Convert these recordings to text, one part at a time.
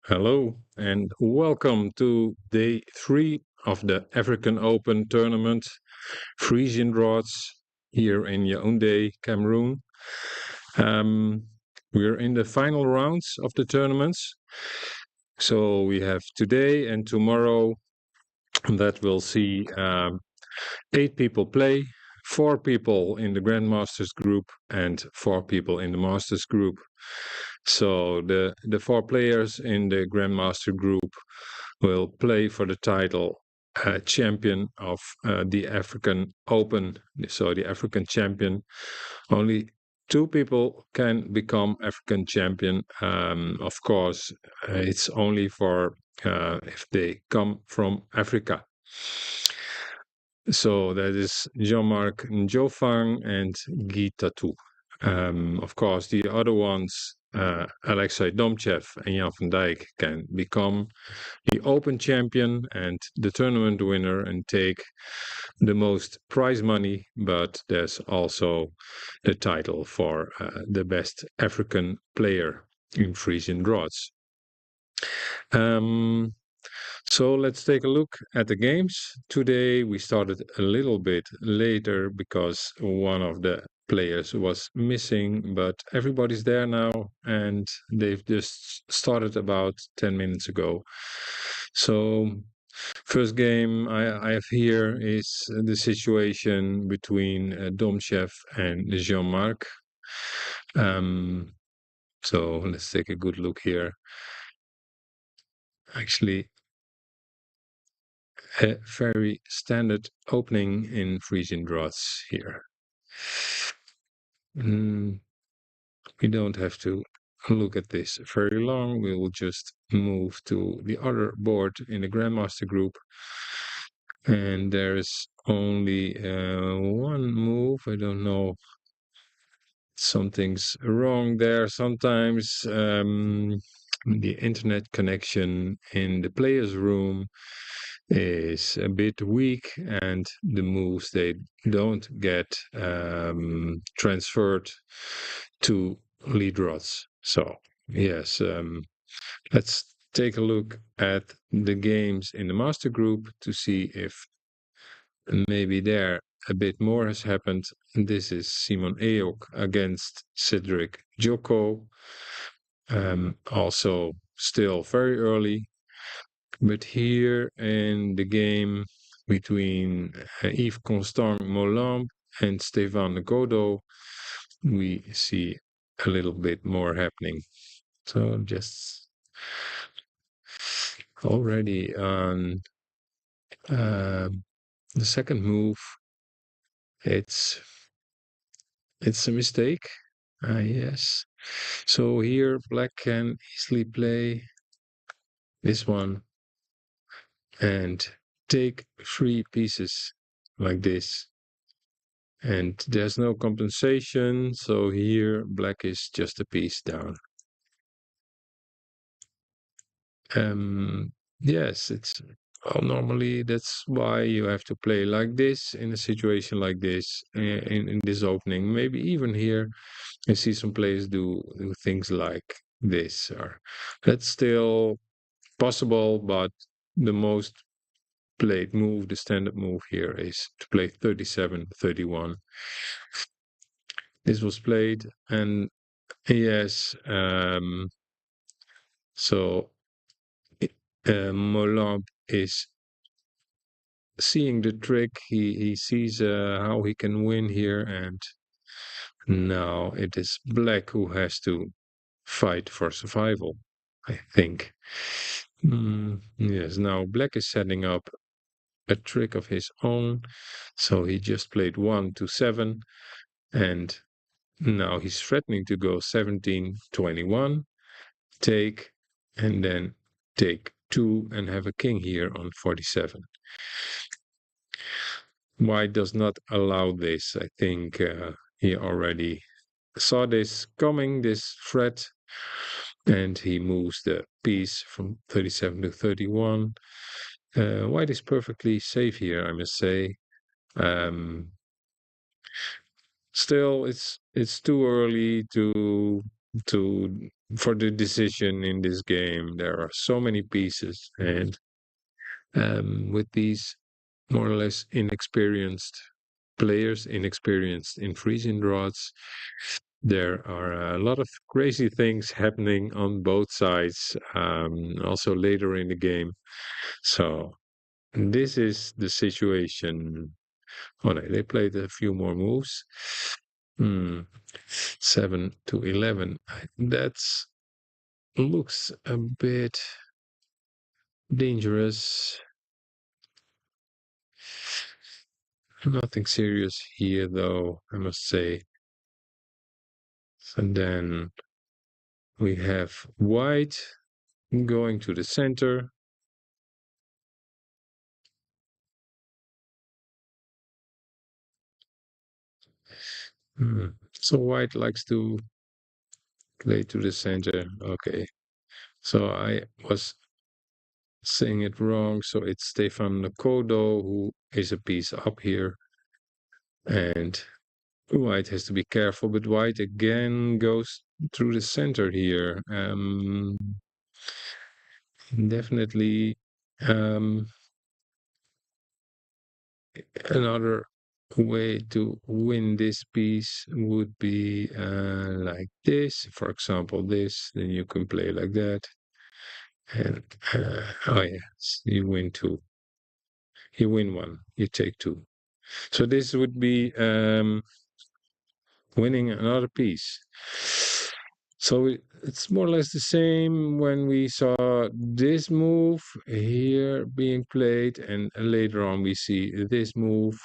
Hello and welcome to day 3 of the African Open tournament, Frisian Draughts, here in Yaoundé, Cameroon. We're in the final rounds of the tournaments. So we have today and tomorrow that we'll see 8 people play, 4 people in the grandmasters group and 4 people in the masters group. So the 4 players in the grandmaster group will play for the title champion of the African Open. So the African champion. Only 2 people can become African champion. Of course, it's only for if they come from Africa. So that is Jean-Marc Njofang and Guy Tatou. Of course, the other ones, Alexei Domchev and Jan van Dijk, can become the Open champion and the tournament winner and take the most prize money. But there's also the title for the best African player in Frisian Draughts. So let's take a look at the games. Today we started a little bit later because one of the players was missing, but everybody's there now and they've just started about 10 minutes ago. So first game I have here is the situation between Domchev and Jean-Marc. So let's take a good look here. Actually, a very standard opening in Frisian Draughts here. We don't have to look at this very long. We will just move to the other board in the Grandmaster group. And there's only one move. I don't know. Something's wrong there. Sometimes the internet connection in the player's room is a bit weak and the moves they don't get transferred to lead rods. So yes, let's take a look at the games in the master group to see if maybe there a bit more has happened. This is Simon Eok against Cedric Joko. Also still very early. But here in the game between Yves Constant Molambe and Stéphane Godo, we see a little bit more happening. So just already on the second move, it's a mistake. Yes. So here black can easily play this one and take 3 pieces like this. And there's no compensation, so here black is just a piece down. Yes, it's well, normally that's why you have to play like this in a situation like this in this opening. Maybe even here I see some players do things like this, or that's still possible, but the most played move, the standard move here is to play 37-31. This was played, and yes, so Molambe is seeing the trick. He sees how he can win here, and now it is black who has to fight for survival, I think. Yes, now black is setting up a trick of his own. So he just played 1 to 7, and now he's threatening to go 17-21, take, and then take 2 and have a king here on 47. White does not allow this. I think he already saw this coming, this threat, and he moves the piece from 37 to 31. White is perfectly safe here, I must say. Still, it's too early to to for the decision in this game. There are so many pieces, and with these more or less inexperienced players, inexperienced in Frisian Draughts, there are a lot of crazy things happening on both sides, also later in the game. So this is the situation. Oh no, they played a few more moves. Hmm. 7 to 11. That's looks a bit dangerous. Nothing serious here, though, I must say. And then we have white going to the center. Hmm. So white likes to play to the center. Okay. So I was saying it wrong. So it's Stefan Nakodo who is a piece up here. And white has to be careful, but white again goes through the center here. Definitely another way to win this piece would be like this. For example, this, then you can play like that. And oh yes, you win two. You win one, you take two. So this would be winning another piece. So it's more or less the same when we saw this move here being played, and later on we see this move,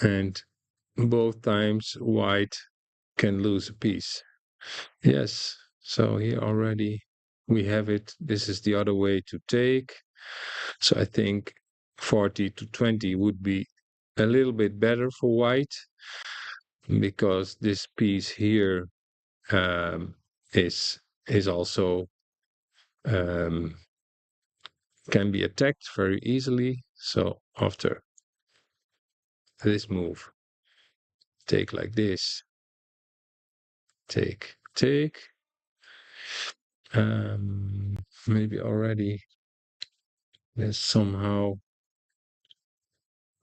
and both times white can lose a piece. Yes, so here already we have it. This is the other way to take. So I think 40 to 20 would be a little bit better for white because this piece here um, is also um, can be attacked very easily. So after this move, take like this, take. Maybe already there's somehow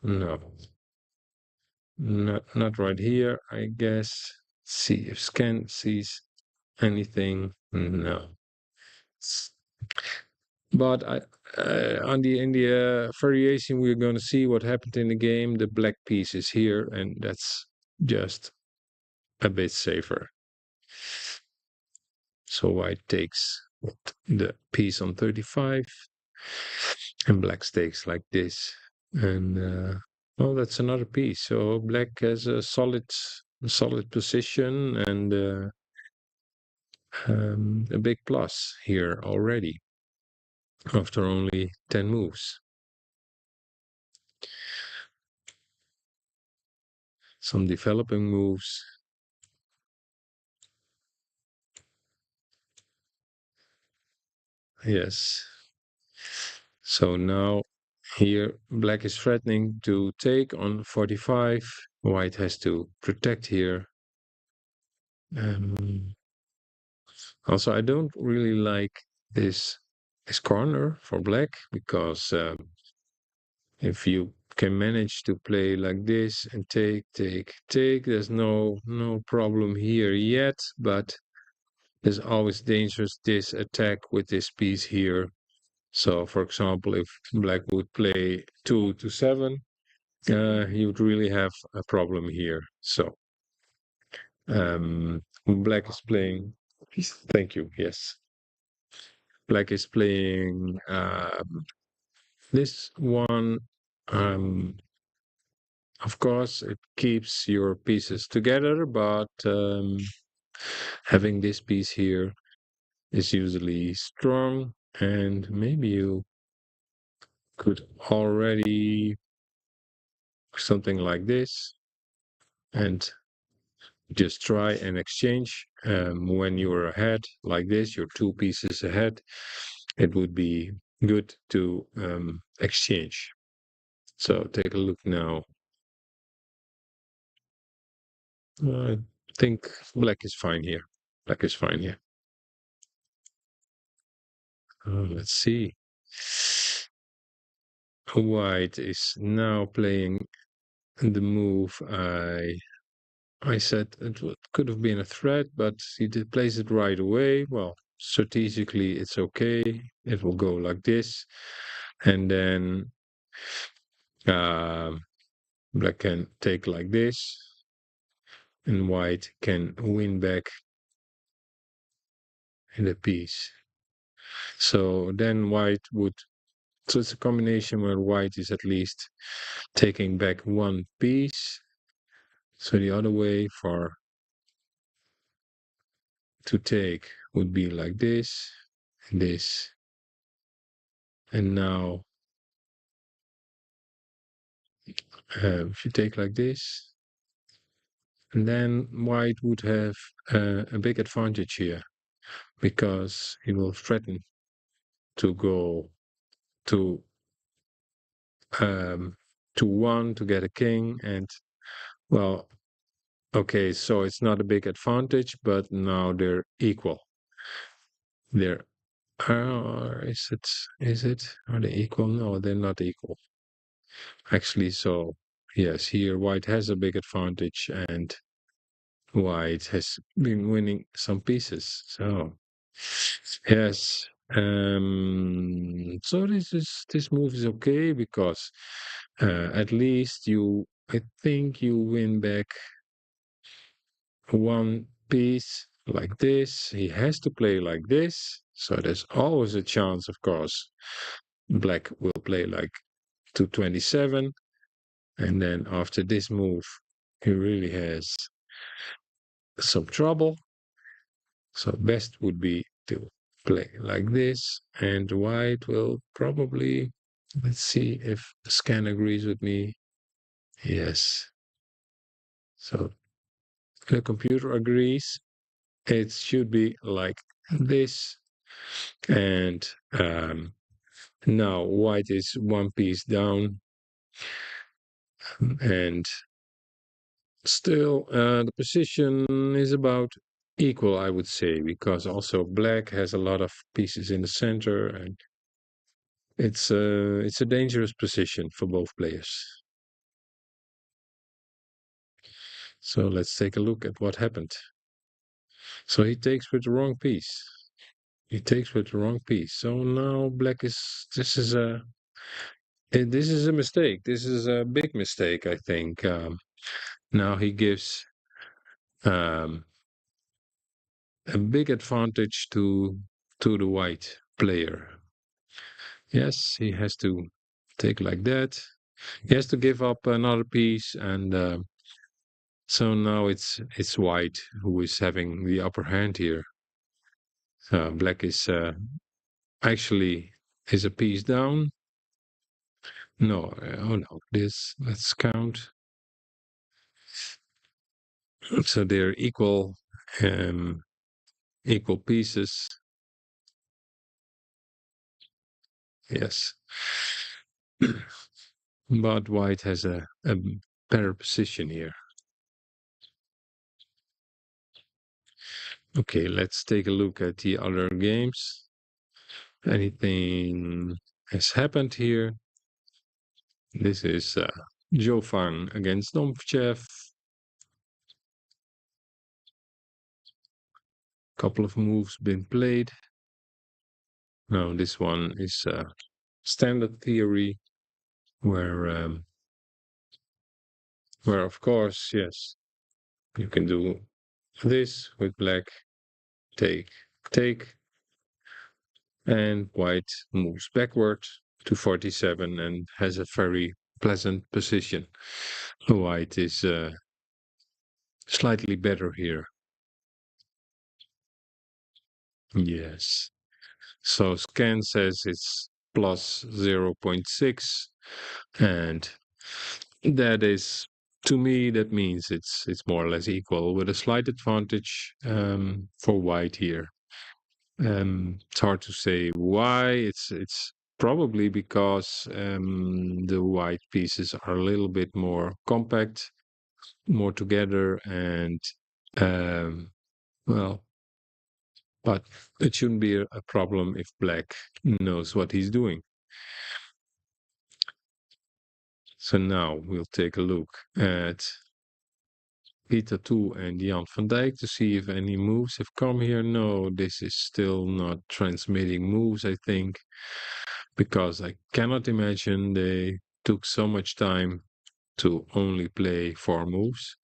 no, not right here. I guess. See if scan sees anything. No. But on the in the variation, we're going to see what happened in the game. The black piece is here, and that's just a bit safer. So white takes the piece on 35, and black takes like this. And oh, that's another piece. So black has a solid position and a big plus here already after only 10 moves. Some developing moves. Yes. So now here black is threatening to take on 45. White has to protect here. Also, I don't really like this corner for black because if you can manage to play like this and take, there's no problem here yet, but there's always dangerous this attack with this piece here. So, for example, if black would play 2 to 7, he would really have a problem here. So, black is playing. Thank you. Yes, black is playing this one. Um, of course, it keeps your pieces together, but having this piece here is usually strong, and maybe you could already something like this and just try and exchange when you're ahead like this, you're two pieces ahead. It would be good to exchange. So take a look now. think black is fine here. Black is fine here. Let's see. White is now playing the move I said could have been a threat, but he did place it right away. Well, strategically, it's okay. It will go like this. And then black can take like this. And white can win back in the piece. So then white would... So it's a combination where white is at least taking back one piece. So the other way for to take would be like this, this. And now if you take like this, and then white would have a big advantage here because he will threaten to go to um, to one to get a king, and well, okay, so it's not a big advantage, but now they're equal. They're is it are they equal? No, they're not equal. Actually, so yes, here white has a big advantage and white has been winning some pieces. So yes. So this move is okay because at least I think you win back one piece like this. He has to play like this. So there's always a chance, of course. Black will play like 227. And then after this move, he really has some trouble. So best would be to play like this. And white will probably, let's see if the scan agrees with me. Yes. So the computer agrees. It should be like this. And now white is one piece down. And still, the position is about equal, I would say, because also black has a lot of pieces in the center, and it's a dangerous position for both players. So let's take a look at what happened. So he takes with the wrong piece. He takes with the wrong piece. So now black is this is a mistake. This is a big mistake, I think. Now he gives um, a big advantage to the white player. Yes, he has to take like that. He has to give up another piece, and so now it's white who is having the upper hand here. Black is actually is a piece down. No, oh no, this let's count. So they're um, equal pieces. Yes. But white has a better position here. Okay, let's take a look at the other games. Anything has happened here? This is Zhou Fang against Domchev. Couple of moves been played. Now this one is standard theory, where of course, yes, you can do this with black, take, take, and white moves backward to 47 and has a very pleasant position. White is slightly better here. Yes. So scan says it's plus 0.6, and that is, to me, that means it's more or less equal with a slight advantage for white here. It's hard to say why. It's probably because the white pieces are a little bit more compact, more together, and Um, well, but it shouldn't be a problem if black knows what he's doing. So now we'll take a look at Peter 2 and Jan van Dijk to see if any moves have come here. No, this is still not transmitting moves, I think, because I cannot imagine they took so much time to only play 4 moves.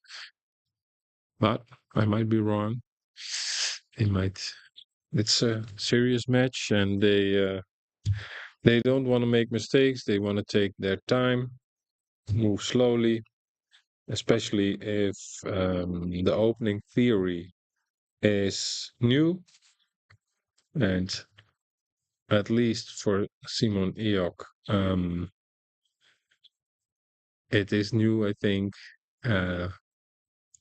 But I might be wrong. They might. It's a serious match, and they don't want to make mistakes. They want to take their time, move slowly, especially if the opening theory is new, and at least for Simon Eok, it is new, I think. Uh,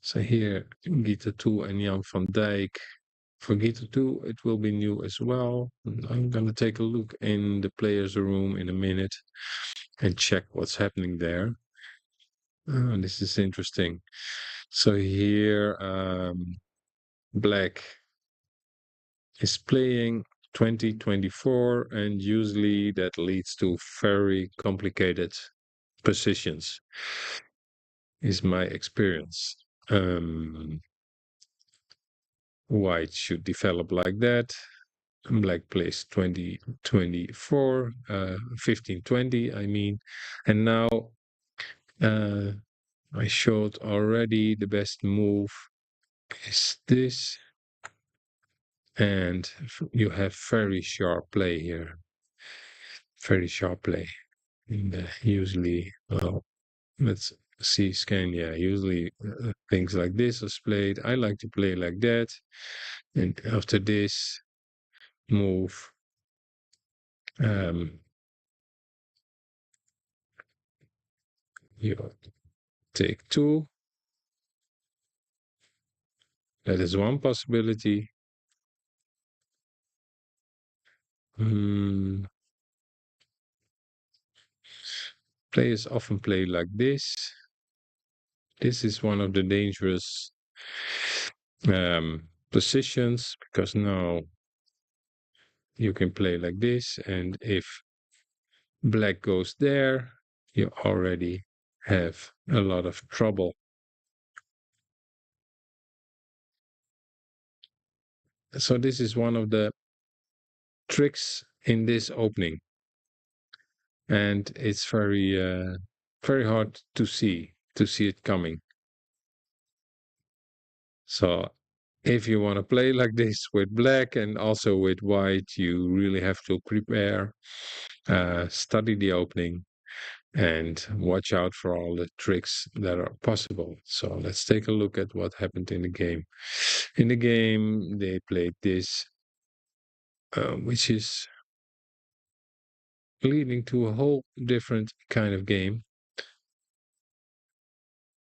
so here, Gita 2 and Jan van Dijk. For Gita 2, it will be new as well. I'm going to take a look in the players' room in a minute and check what's happening there. This is interesting. So here, Black is playing 2024, and usually that leads to very complicated positions, is my experience. White should develop like that. Black plays 2024, 1520, I mean. And now I showed already the best move is this. And you have very sharp play here. Very sharp play. And usually, well, let's see scan. Yeah, usually things like this are played. I like to play like that. And after this move, you take 2. That is one possibility. Players often play like this. This is one of the dangerous positions, because now you can play like this, and if black goes there, you already have a lot of trouble. So this is one of the tricks in this opening, and it's very hard to see it coming. So if you want to play like this with black and also with white, you really have to prepare, study the opening, and watch out for all the tricks that are possible. So let's take a look at what happened in the game. In the game, they played this, which is leading to a whole different kind of game.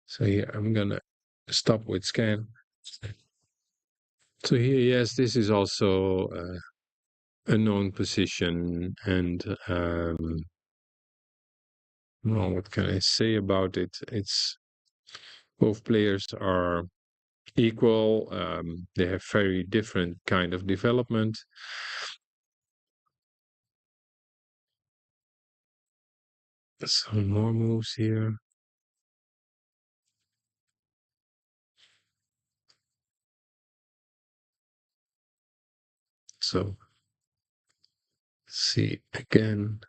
So here I'm gonna stop with scan. So here, yes, this is also a known position, and well, what can I say about it? It's both players are equal. They have very different kind of development. Some more moves here. So see again.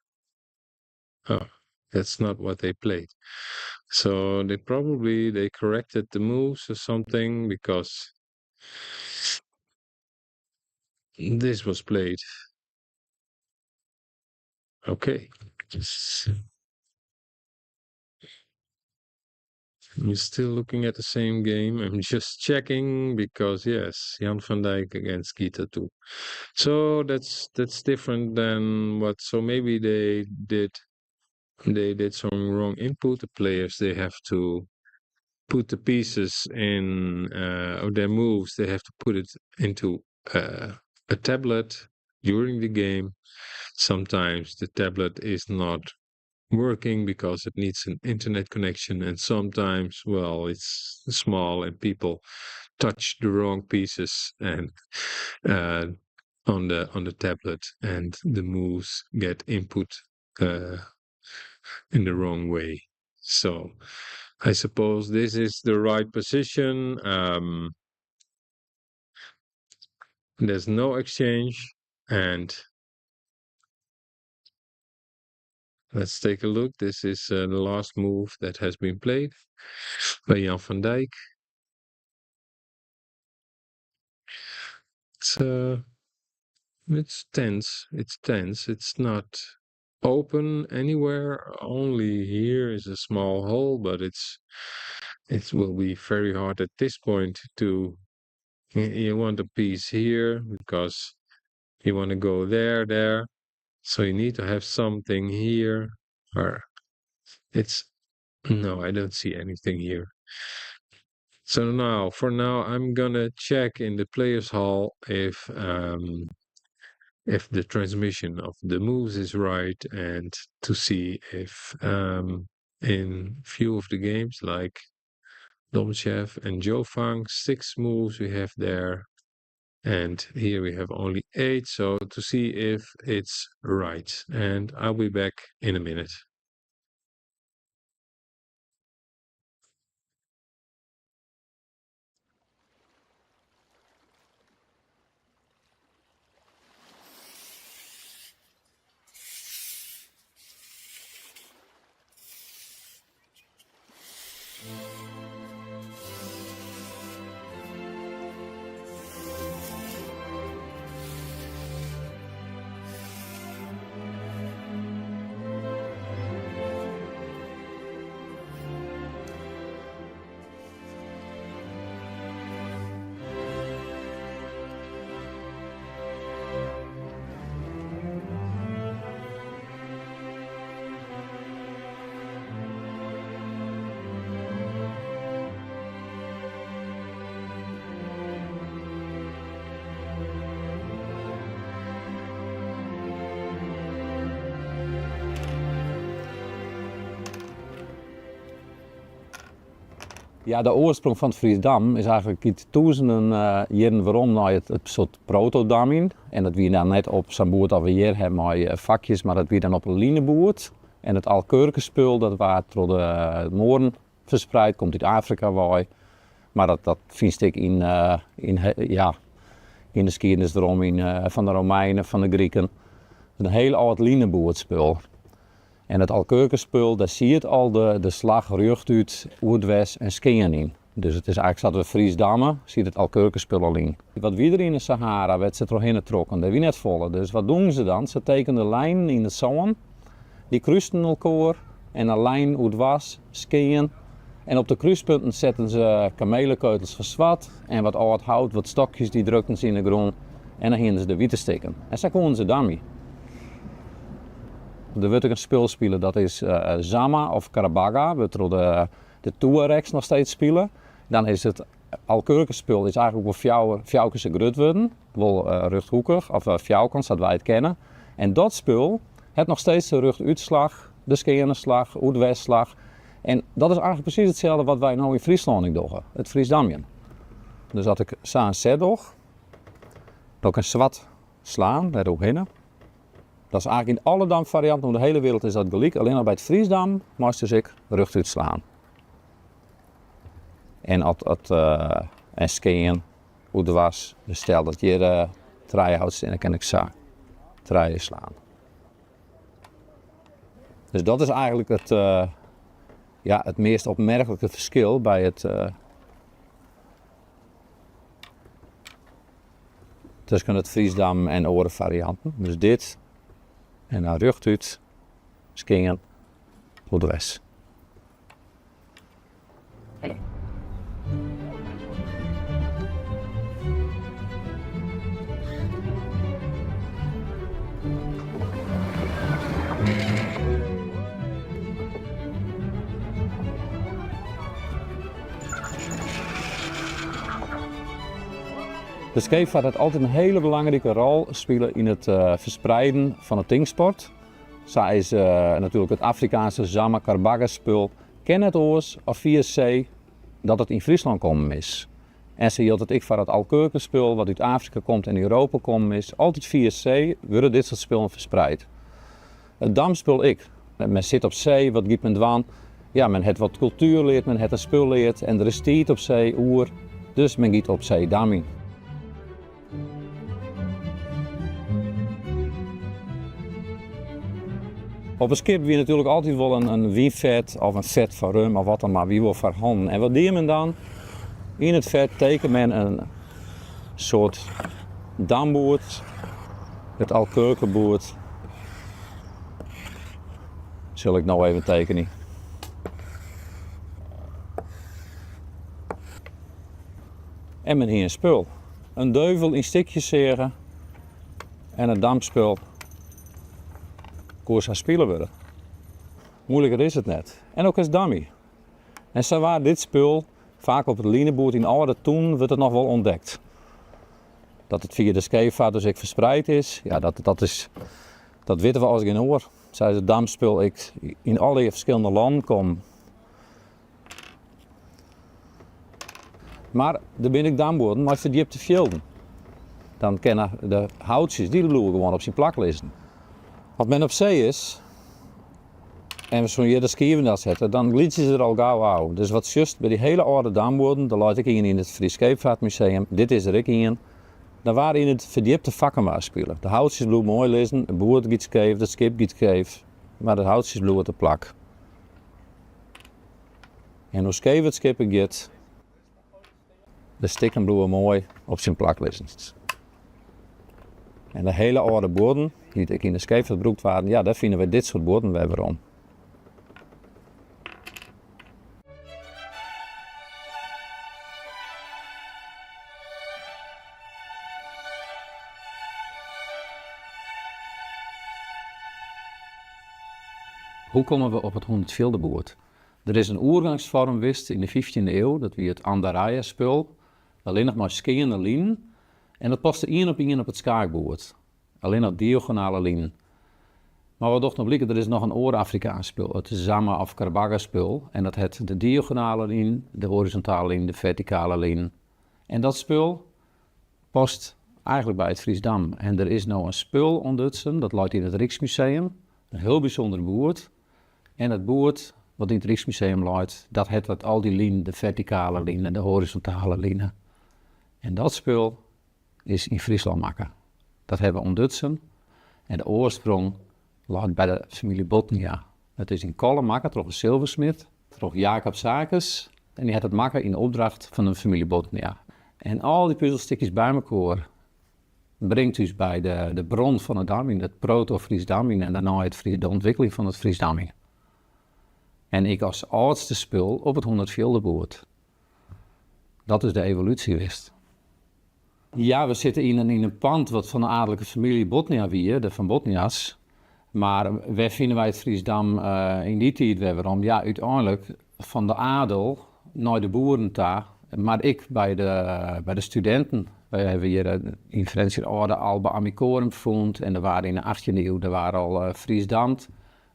Oh, that's not what they played. So they corrected the moves or something, because this was played. Okay. I'm still looking at the same game. I'm just checking because yes, Jan van Dijk against Gita too. So that's different than what. So maybe they did some wrong input. The players, they have to put the pieces in or their moves. They have to put it into a tablet during the game. Sometimes the tablet is not working because it needs an internet connection, and sometimes, well, it's small and people touch the wrong pieces and on the tablet, and the moves get input in the wrong way. So I suppose this is the right position. There's no exchange, and let's take a look. This is the last move that has been played by Jan van Dijk. It's tense. It's tense. It's not open anywhere. Only here is a small hole, but it will be very hard at this point to. You want a piece here because you want to go there. So you need to have something here, or no, I don't see anything here. So now, for now, I'm gonna check in the players' hall if the transmission of the moves is right, and to see if in few of the games like Domchev and Jofang, 6 moves we have there, and here we have only 8, so to see if it's right. And I'll be back in a minute. Ja, de oorsprong van het Friesdam is eigenlijk iets duizenden jaren waarom naar het soort protodam in. En dat wie dan net op zo'n boert alweer hebben met vakjes, maar dat wie dan op een lineboert. En het alkurkenspul, dat waar door de moorden verspreid, komt uit Afrika waar. Maar dat vind ik in de geschiedenis erom van de Romeinen, van de Grieken. Een heel oud lineboertspul. En het alkurkenspul, daar zie je al de slag rucht uit Oerdwest en Skien in. Dus het is eigenlijk, staat we Friesdammen, zie je het alkurkenspul al in. Wat wie er in de Sahara werd ze erheen getrokken, dat wie net volle. Dus wat doen ze dan? Ze tekenen lijnen in de zon, die kruisten elkaar en een lijn uit was, Skien. En op de kruispunten zetten ze kamelenkeutels van zwart en wat oud hout, wat stokjes, die drukten ze in de grond. En dan gingen ze de witte steken. En zo konden ze daarmee. Er wordt ook een spel spelen, dat is Zama of Karabaga, waar de Tuaregs nog steeds spelen. Dan is het alkurkenspul, is eigenlijk wel fjouwkens grut worden, wel ruchthoekig, of fjouwkens, dat wij het kennen. En dat spul heeft nog steeds de rugtuitslag, de Skienerslag, Oerdwestslag. En dat is eigenlijk precies hetzelfde wat wij nu in Friesland doen, het Friesdamjen. Dus dat ik zo'n set doe, dat ik een zwart slaan, daar ook heen. Dat is eigenlijk in alle damvarianten over de hele wereld is dat gelijk. Alleen al bij het Friesdam moest dus ik rugtuit slaan. En skeen, hoe het was. Dus stel dat je treien houdt en dan kan ik zo treien slaan. Dus dat is eigenlijk het meest opmerkelijke verschil bij het tussen het Friesdam en andere varianten. Dus dit. En dan rugtuit, skingen, voor de rest. De scheepvaart had altijd een hele belangrijke rol spelen in het verspreiden van het tingsport. Zij is natuurlijk het Afrikaanse Zama Karbaga spul. Ken het oors of via zee dat het in Friesland komen is. En ze hield het ik voor het alkeurkenspul wat uit Afrika komt en Europa komt is. Altijd via zee worden dit soort spullen verspreid. Het damspul ik. Men zit op zee, wat giet men dwan? Ja, men heeft wat cultuur leert, men heeft een spul leert en er is tijd op zee, oer. Dus men giet op zee dammen. Op een schip wie natuurlijk altijd wel een wijnvet of een vet van rum of wat dan maar, wie wil verhanden. En wat doet men dan? In het vet tekent men een soort damboord, het alkeurkenboord. Zal ik nou even tekenen. En men hier een spul. Een duivel in stikjes zeren en een dampspul. Koers aan spelen worden. Moeilijker is het net. En ook als dummy. En zo waar dit spul, vaak op het lineboord in oude toen, wordt het nog wel ontdekt. Dat het via de scheepvaart dus ook verspreid is, ja, dat weten we als geen oor. Zij het dampspul ik in alle verschillende landen kom. Maar er ben ik damboorden, maar verdiepte velden. Dan kunnen de houtjes die bloeien gewoon op zijn plak liggen. Als men op zee is en we zo'n hier de schieven dat zetten, dan glieten ze er al gauw uit. Dus wat just bij die hele oude damboorden, daar laat ik in het Fries Scheepvaartmuseum, dit is er ik in. Dan waren in het verdiepte vakken spelen. De houtjes bloeien mooi liggen, de boer giet scheef, het schip giet scheef, maar de houtjes bloeien te plak. En hoe scheef het schip giet, de stikken bloeien mooi op zijn plak liggen. En de hele oude borden, die ik in de scheep verbroekt waren, ja, daar vinden we dit soort borden weer om. Hoe komen we op het 100 boord? Er is een oergangsvorm wist in de 15e eeuw, dat wie het Andarija-spul, alleen nog maar skiënde lien, en dat paste één op het schaakboord. Alleen op diagonale lijn. Maar wat toch nog blijkt, er is nog een oor-Afrikaans spul, het Zama of Karbaga spul. En dat heeft de diagonale lijn, de horizontale lijn, de verticale lijn. En dat spul past eigenlijk bij het Friesdam. En er is nou een spul ondertussen, dat ligt in het Rijksmuseum. Een heel bijzonder boord. En het boord wat in het Rijksmuseum ligt, dat heeft al die lijnen, de verticale lijnen en de horizontale lijnen. En dat spul is in Friesland maken. Dat hebben we ondertussen. En de oorsprong ligt bij de familie Botnia. Het is in Kollen maken, door een zilversmid, door Jacob Zakers. En die had het maken in opdracht van de familie Botnia. En al die puzzelstukjes bij elkaar brengt dus bij de bron van het damming, het proto-Friesdamming en daarna de ontwikkeling van het Friesdamming. En ik als oudste spul op het 100 boord. Dat is de evolutie geweest. Ja, we zitten in een pand wat van de adellijke familie Botnia weer, de Van Botnia's. Maar waar vinden wij het Friesdam in die tijd weer waarom? Ja, uiteindelijk van de adel naar de boeren daar. Maar ik bij de studenten. We hebben hier in Frisian orde al bij Amicorum gevonden. En er waren in de 18e eeuw al Friesdam.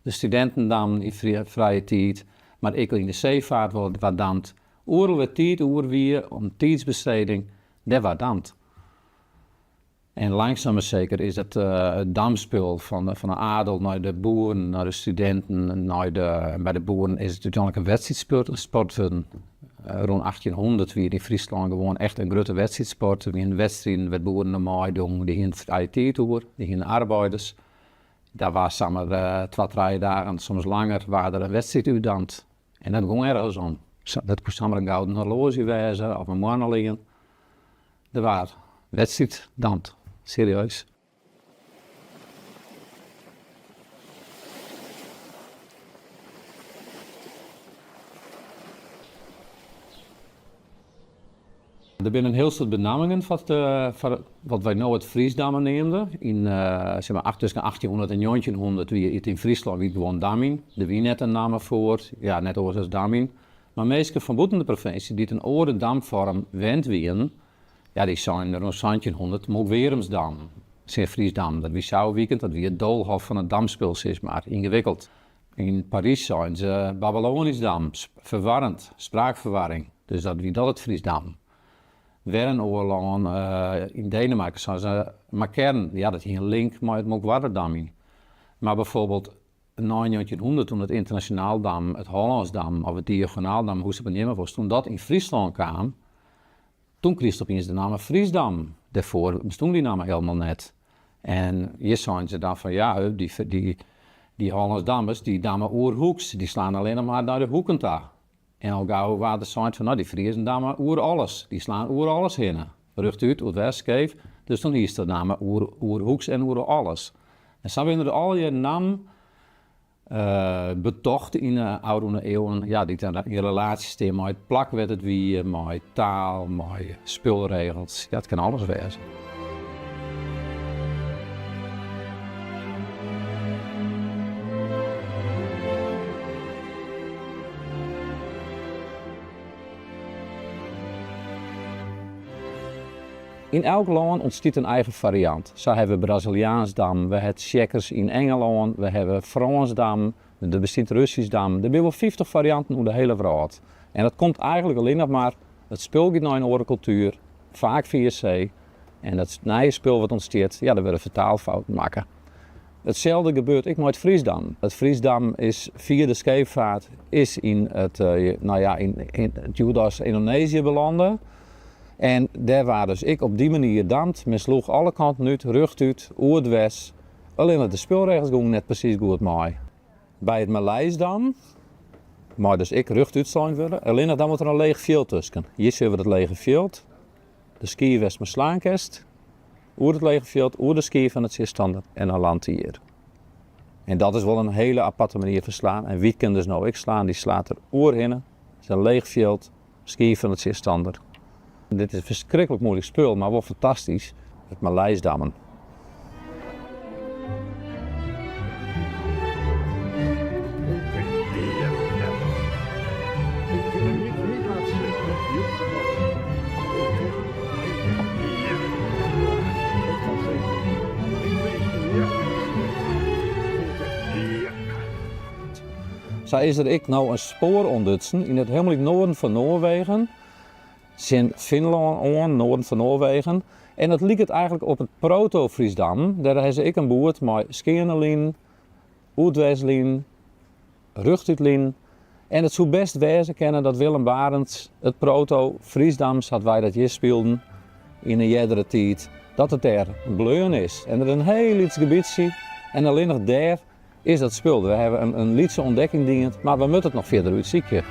De studenten dan in vrije tijd. Maar ik in de zeevaart wat damt. Oerl werd tijd, oer weer, om tijdsbesteding, dat was damt. En langzaam maar zeker is het damspul van de adel naar de boeren, naar de studenten, bij de boeren is het uiteindelijk een wedstrijdsport. Rond 1800 weer in Friesland gewoon echt een grote wedstrijdsport. We in wedstrijden met boeren normaal doen, die gingen vrije tijd door, die gingen arbeiders. Daar was samen 2-3 dagen, soms langer, waar er een wedstrijd uitdampt. En dat ging ergens om. Dat kon samen een gouden horloge wezen of een mannen liggen. Er was wedstrijd dampt. Serieus. Er zijn een heel soort benamingen wat wij nou het Friesdammen neemden. Tussen 1800 en 1900 wie het in Friesland wie gewoon damming. Er wie net een naam voor, ja net als damming. Maar meesten van buiten de provincie die een oude damvorm wend wien, ja die zijn er rond 1900 ook Weremsdam, Friesdam. Dat wie zou weekend, dat wie het doolhof van het damspul is, maar ingewikkeld. In Parijs zijn ze Babylonisch dam, verwarrend, spraakverwarring. Dus dat wie dat het Friesdam. Wernoorlog in Denemarken zoals ze markeren, ja, dat hier een link met het Mokwarderdam in. Maar bijvoorbeeld na 1900, toen het internationaal dam, het Hollands dam of het diagonaaldam, hoe ze benoemen was, toen dat in Friesland kwam, toen kreeg het opeens de naam Friesdam. Daarvoor bestond die naam helemaal net. En hier zijn ze dan van ja, die Hollands dammers, die dammen oerhoeks, die slaan alleen nog maar naar de hoeken toe. En al gauw waren de zijn van nou, die Friesen dammen oer alles, die slaan oer alles heen. Rechtuit, uit west, keef. Dus toen is de naam oerhoeks en oer alles. En zo werden er al je naam betocht in de oude eeuwen, ja, die in relatie staan met plak werd het wie, met taal, met spulregels. Ja, het kan alles wezen. In elk land ontstaat een eigen variant. Zo hebben we Braziliaans dam, we hebben Tsjekkers in Engeland, we hebben Frans dam, er bestaat Russisch dam. Er zijn wel 50 varianten over de hele wereld. En dat komt eigenlijk alleen nog maar, het spul gaat naar een andere cultuur, vaak via zee. En dat nieuwe spul wat ontstaat, ja, daar worden vertaalfouten maken. Hetzelfde gebeurt ook met het Friesdam. Het Friesdam is via de scheepvaart is in het, in het Judas-Indonesië belanden. En daar waren dus ik op die manier damd. Men sloeg alle kanten uit, rug uit, oer-west. Alleen dat de spelregels gingen net precies goed mee. Bij het Maleisdam, maar dus ik rug uit staan willen. Alleen dat dan wordt er een leeg veld tussen. Hier zien we het lege veld. De ski west met slaankest. Oer het lege veld, oer de ski van het zesstander en dan landt hier. En dat is wel een hele aparte manier van slaan. En wie kan dus nou ik slaan, die slaat er oer in. Het is een leeg veld, ski van het zesstander. Dit is een verschrikkelijk moeilijk spul, maar wel fantastisch. Het Maleisdammen. Zo is er ik nou een spoor ontdutsen in het helemaal noorden van Noorwegen. In Finland aan, noorden van Noorwegen. En dat lijkt het eigenlijk op het proto-Friesdam. Daar hebben ik een boert met Skernelien, Oudwestlien, Rugtuitlien. En het zou best wezen kennen dat Willem Barends het proto-Friesdam, zoals wij dat hier speelden in een jerdere tijd, dat het daar bleun is. En er een heel iets gebied zie. En alleen nog daar is dat spul. We hebben een lietse ontdekking dienend, maar we moeten het nog verder uitzieken.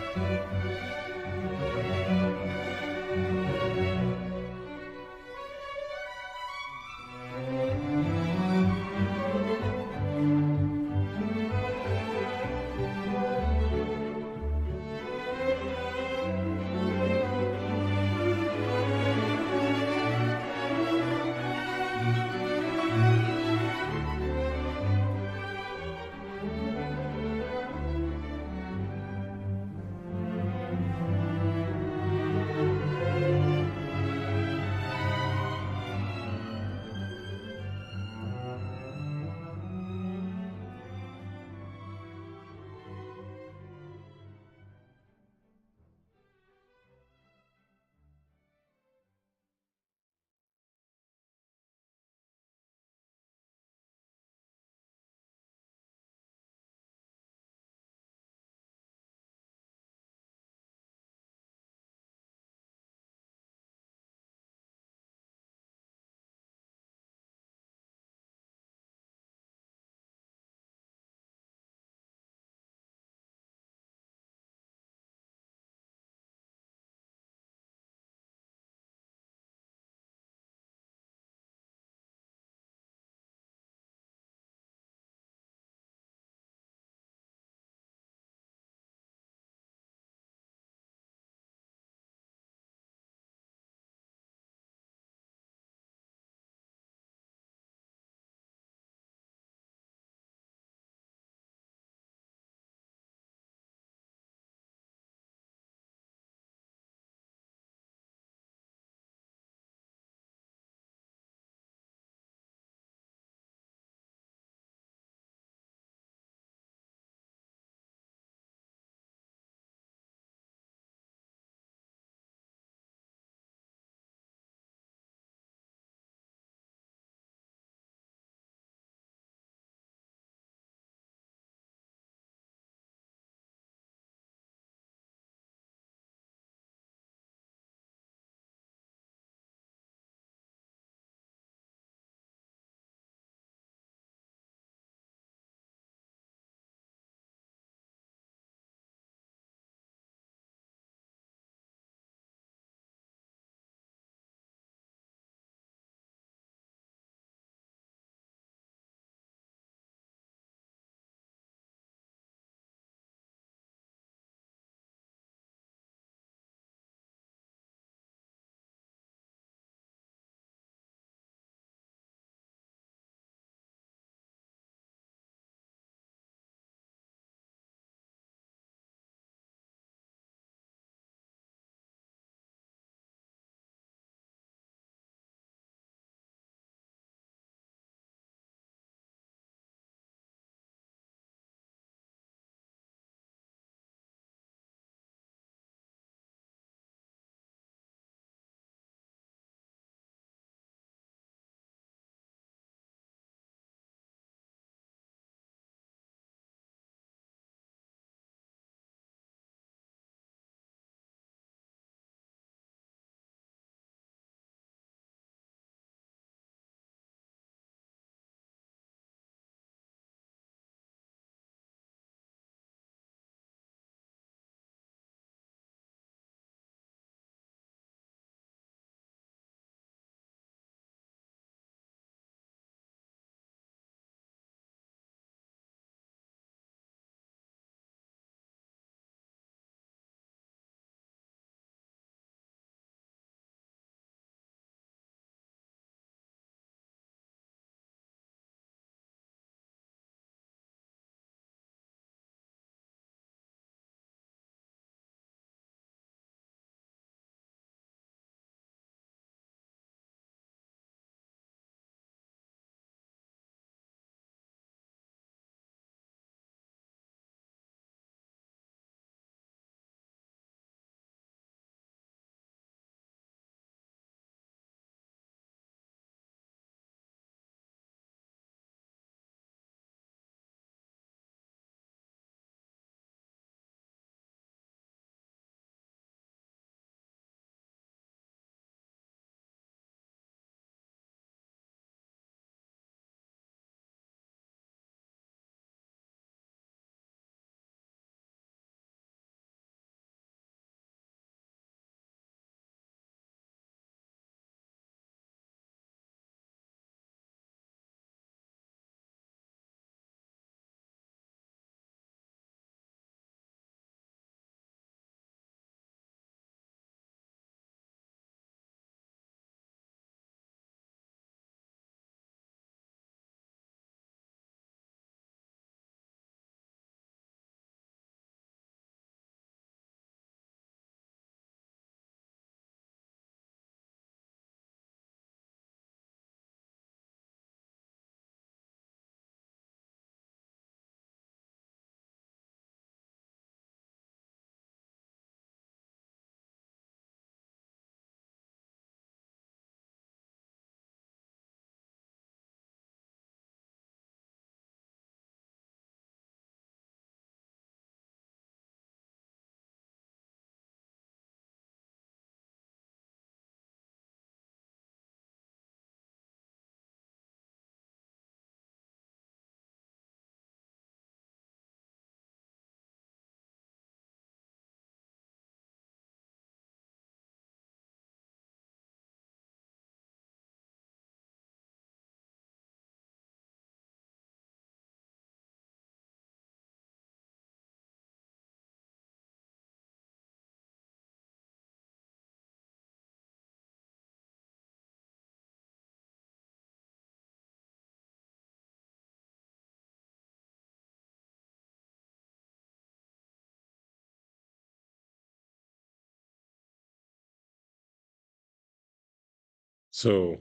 So,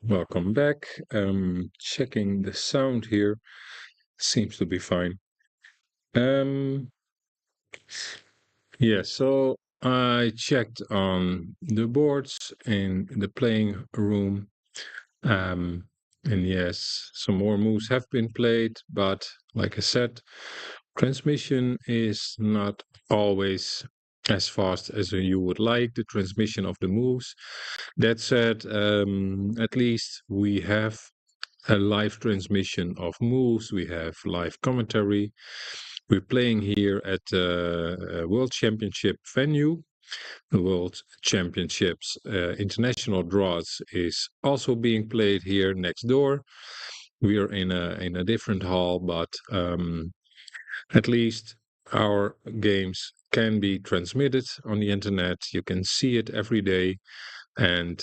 welcome back. Checking the sound here. Seems to be fine. Um, yeah, so I checked on the boards in the playing room. Um, and yes, some more moves have been played, but like I said, transmission is not always as fast as you would like, the transmission of the moves. That said, at least we have a live transmission of moves. We have live commentary. We're playing here at a World Championship venue. The World Championships International Draughts is also being played here next door. We are in a different hall, but at least our games can be transmitted on the internet. You can see it every day, and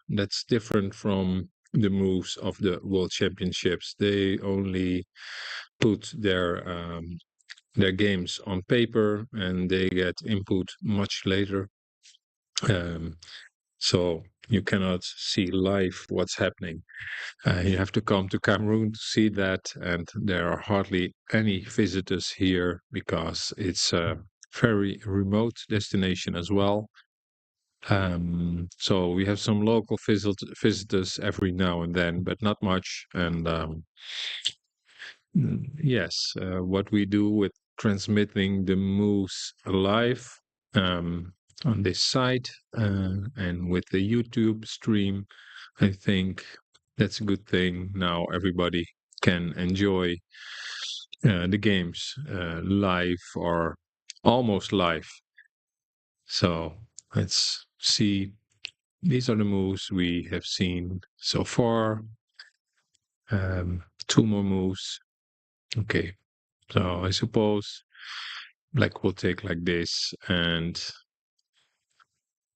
that's different from the moves of the World Championships. They only put their games on paper, and they get input much later. Um, so you cannot see live what's happening. You have to come to Cameroon to see that, and there are hardly any visitors here because it's a very remote destination as well. So we have some local visitors every now and then, but not much. And yes, what we do with transmitting the moves live um, on this site and with the YouTube stream, I think that's a good thing. Now everybody can enjoy the games live or almost live. So let's see. These are the moves we have seen so far. Two more moves. Okay, so I suppose black will take like this, and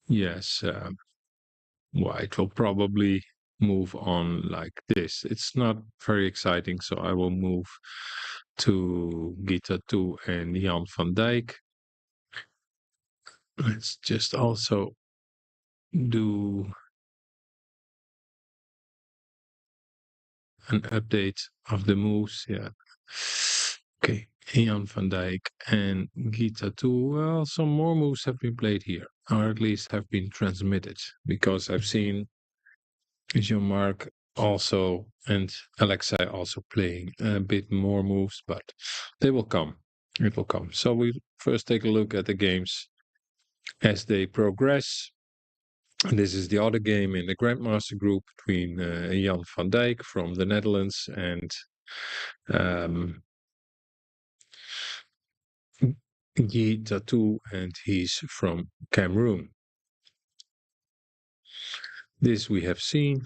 yes, white will probably move on like this. It's not very exciting, so I will move to Gita 2 and Jan van Dijk. Let's just also do an update of the moves. Yeah. Okay. Jan van Dijk and Gita 2. Well, some more moves have been played here, or at least have been transmitted, because I've seen Jean-Marc also and Alexei also playing a bit more moves, but they will come. It will come. So we first take a look at the games as they progress. This is the other game in the grandmaster group between Jan van Dijk from the Netherlands and um, Yi Tatu, and he's from Cameroon. This we have seen.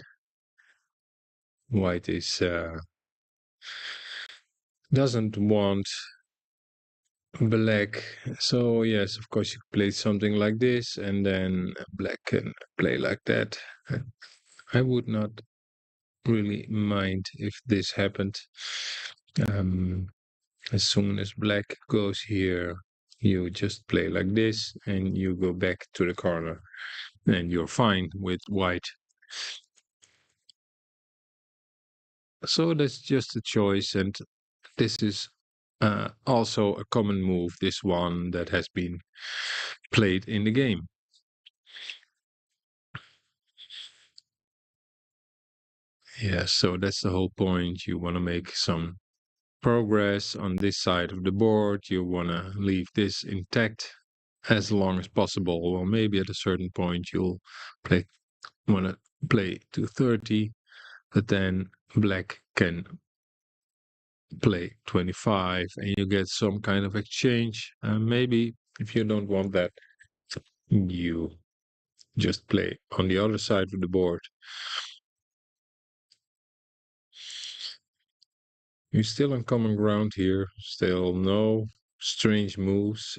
White is doesn't want black. So yes, of course you play something like this, and then black can play like that. I would not really mind if this happened. As soon as black goes here, you just play like this, and you go back to the corner, and you're fine with white. So that's just a choice, and this is also a common move, this one that has been played in the game. Yeah, so that's the whole point. You want to make some progress on this side of the board. You want to leave this intact as long as possible. Or maybe at a certain point you'll play want to play to 30, but then black can play 25 and you get some kind of exchange. Maybe if you don't want that, you just play on the other side of the board. You're still on common ground here, still no strange moves.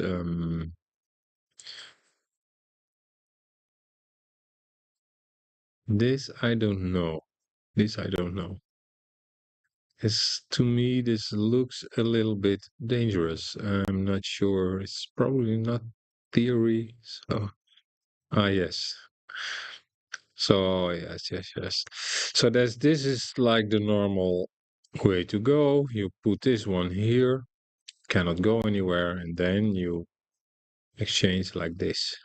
This I don't know. This I don't know. To me, this looks a little bit dangerous. I'm not sure. It's probably not theory. So, yes. So yes. So this is like the normal way to go. You put this one here, cannot go anywhere, and then you exchange like this.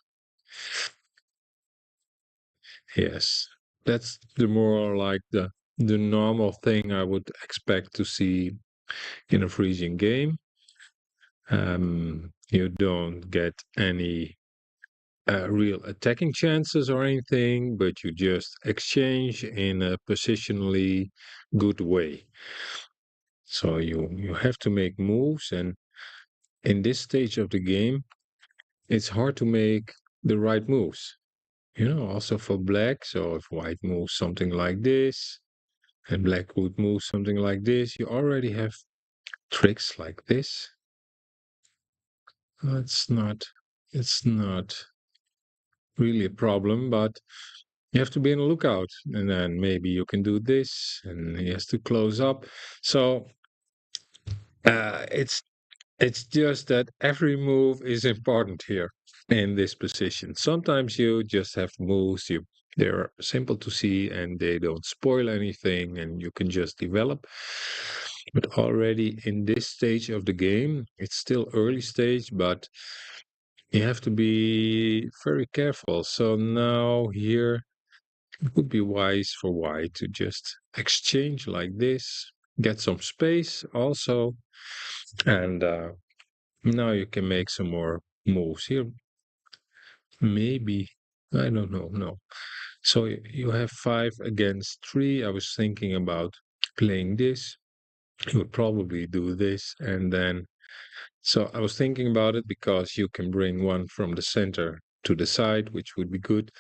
Yes, that's the more like the normal thing I would expect to see in a Frisian game. You don't get any real attacking chances or anything, but you just exchange in a positionally good way. So you have to make moves, and in this stage of the game, it's hard to make the right moves. Also for black. So if white moves something like this, and black would move something like this, you already have tricks like this. It's not really a problem, but you have to be on the lookout, and then maybe you can do this, and he has to close up. So it's just that every move is important here in this position. Sometimes you just have moves they're simple to see and they don't spoil anything, and you can just develop. But already in this stage of the game, it's still early stage, but you have to be very careful. So now here it would be wise for white to just exchange like this, get some space also, and now you can make some more moves here. Maybe, I don't know, no. So you have 5 against 3. I was thinking about playing this. You would probably do this, and then so I was thinking about it because you can bring one from the center to the side, which would be good.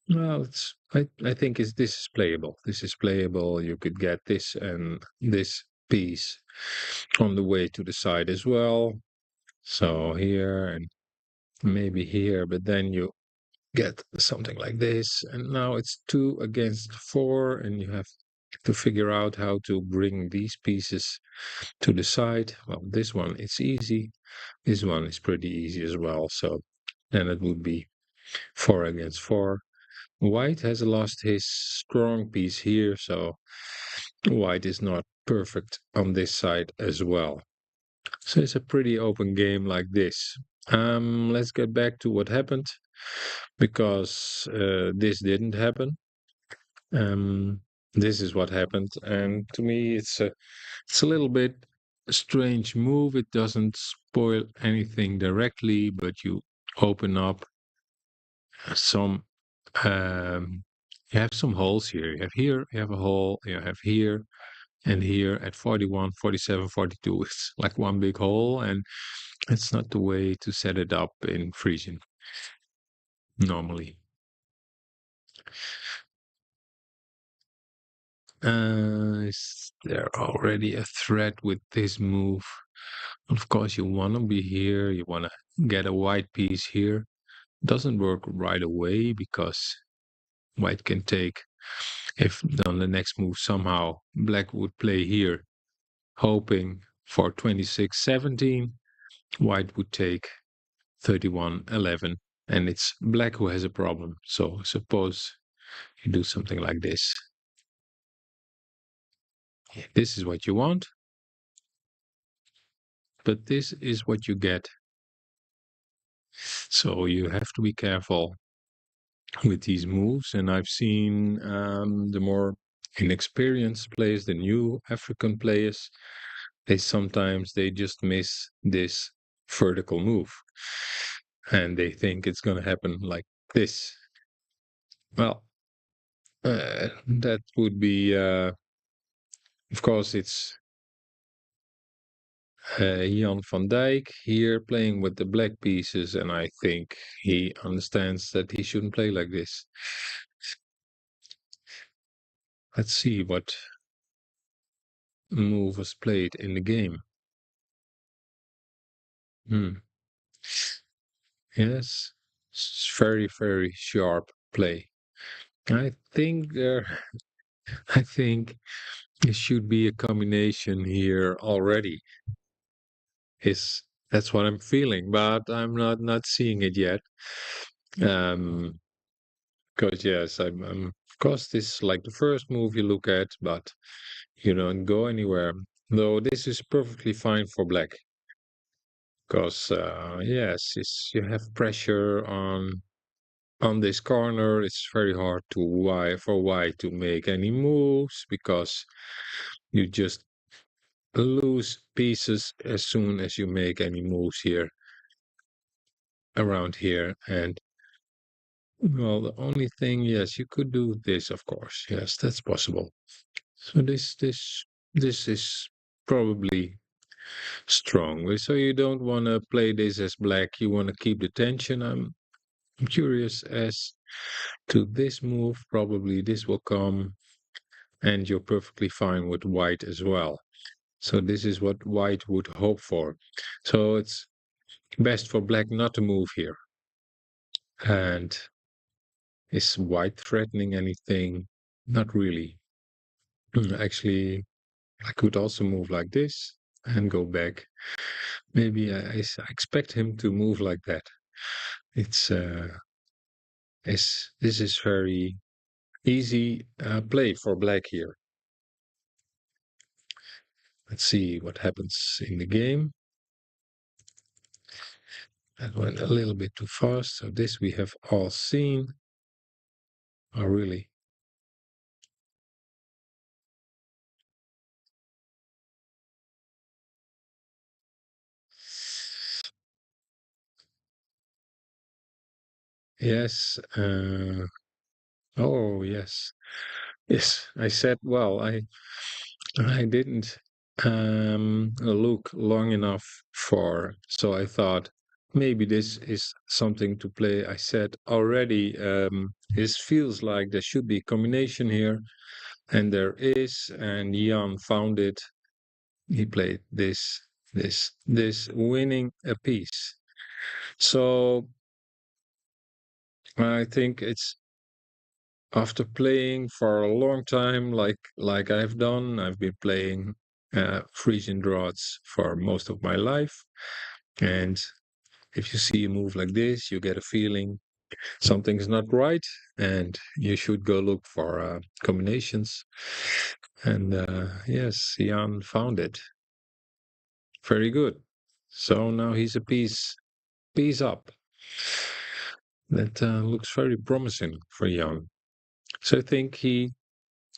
Well, I think this is playable. This is playable. You could get this and this piece on the way to the side as well. So here and maybe here, but then you get something like this, and now it's 2 against 4, and you have to figure out how to bring these pieces to the side. Well, this one it's easy. This one is pretty easy as well. So then it would be 4 against 4. White has lost his strong piece here, so white is not perfect on this side as well. So it's a pretty open game like this. Let's get back to what happened, because this didn't happen. This is what happened, and to me, it's a little bit a strange move. It doesn't spoil anything directly, but you open up some. Um, you have some holes here. You have here, you have a hole. You have here and here at 41, 47, 42. It's like one big hole, and it's not the way to set it up in Frisian normally. Is there already a threat with this move? Of course, you want to be here. You want to get a white piece here. Doesn't work right away because white can take, if on the next move somehow black would play here, hoping for 26-17, white would take 31-11, and it's black who has a problem. So suppose you do something like this. This is what you want, but this is what you get. So you have to be careful with these moves. And I've seen the more inexperienced players, the new African players, they just miss this vertical move, and they think it's going to happen like this. Well, that would be, of course, it's Jan van Dijk here playing with the black pieces, and I think he understands that he shouldn't play like this. Let's see what move was played in the game. Yes, it's very, very sharp play. I think I think it should be a combination here already. Is That's what I'm feeling, but I'm not seeing it yet. Um, Because yes, of course this is like the first move you look at, but you don't go anywhere. Though this is perfectly fine for black, because yes, you have pressure on this corner. It's very hard to white to make any moves because you just lose pieces as soon as you make any moves here around here. And well, the only thing, yes, you could do this, of course. Yes, that's possible. So this is probably strong. So you don't want to play this as black. You want to keep the tension. I'm curious as to this move. Probably this will come, and you're perfectly fine with white as well. So this is what white would hope for. So it's best for black not to move here. And is white threatening anything? Not really. Actually, I could also move like this and go back. Maybe I expect him to move like that. It's this is very easy play for black here. Let's see what happens in the game. That went a little bit too fast. So this we have all seen. Oh, really? Yes. Oh, yes. Yes. I said, well, I didn't look long enough for, so I thought maybe this is something to play. I said already, this feels like there should be a combination here, and there is, and Jan found it. He played this, winning a piece. So I think it's after playing for a long time, like I've done. I've been playing Frisian Draughts for most of my life, and if you see a move like this, you get a feeling something's not right, and you should go look for combinations. And yes, Jan found it. Very good. So now he's a piece up. That looks very promising for Jan. So I think he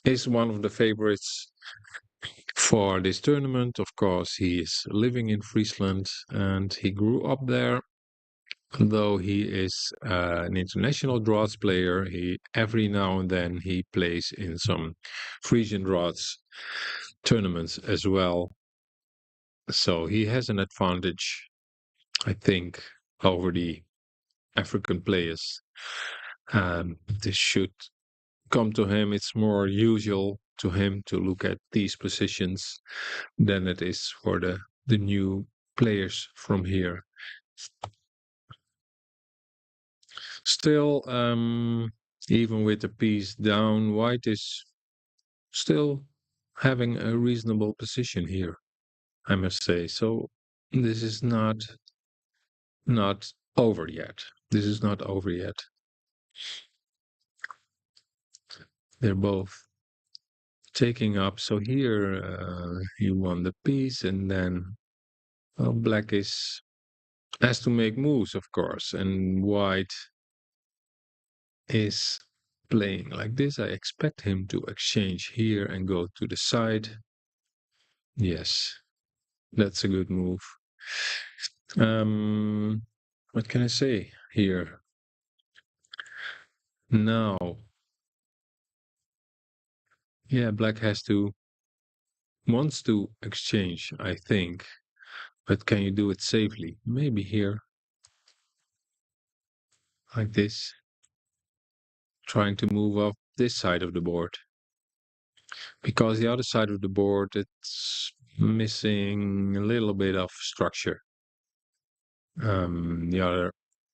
is one of the favorites for this tournament. Of course, he is living in Friesland and he grew up there. Though he is an international draughts player, he every now and then he plays in some Frisian draughts tournaments as well. So he has an advantage, I think, over the African players. This should come to him. It's more usual to him to look at these positions than it is for the new players from here. Still, even with the piece down, white is still having a reasonable position here, I must say. So this is not over yet. This is not over yet. They're both taking up. So here he won the piece, and then black has to make moves, of course, and white is playing like this. I expect him to exchange here and go to the side. Yes, that's a good move. What can I say here? Now, yeah, black wants to exchange, I think. But can you do it safely? Maybe here, like this, trying to move up this side of the board. Because the other side of the board, it's missing a little bit of structure. The other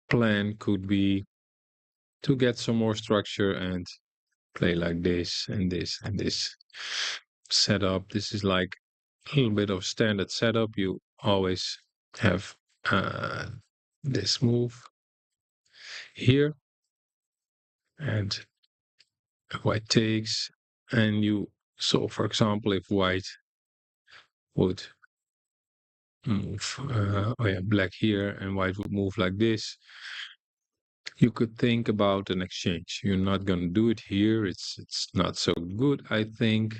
plan could be to get some more structure and play like this and this and this setup. This is like a little bit of standard setup. You always have this move here, and white takes, and so for example, if white would move, black here, and white would move like this, you could think about an exchange. You're not going to do it here. It's not so good, I think.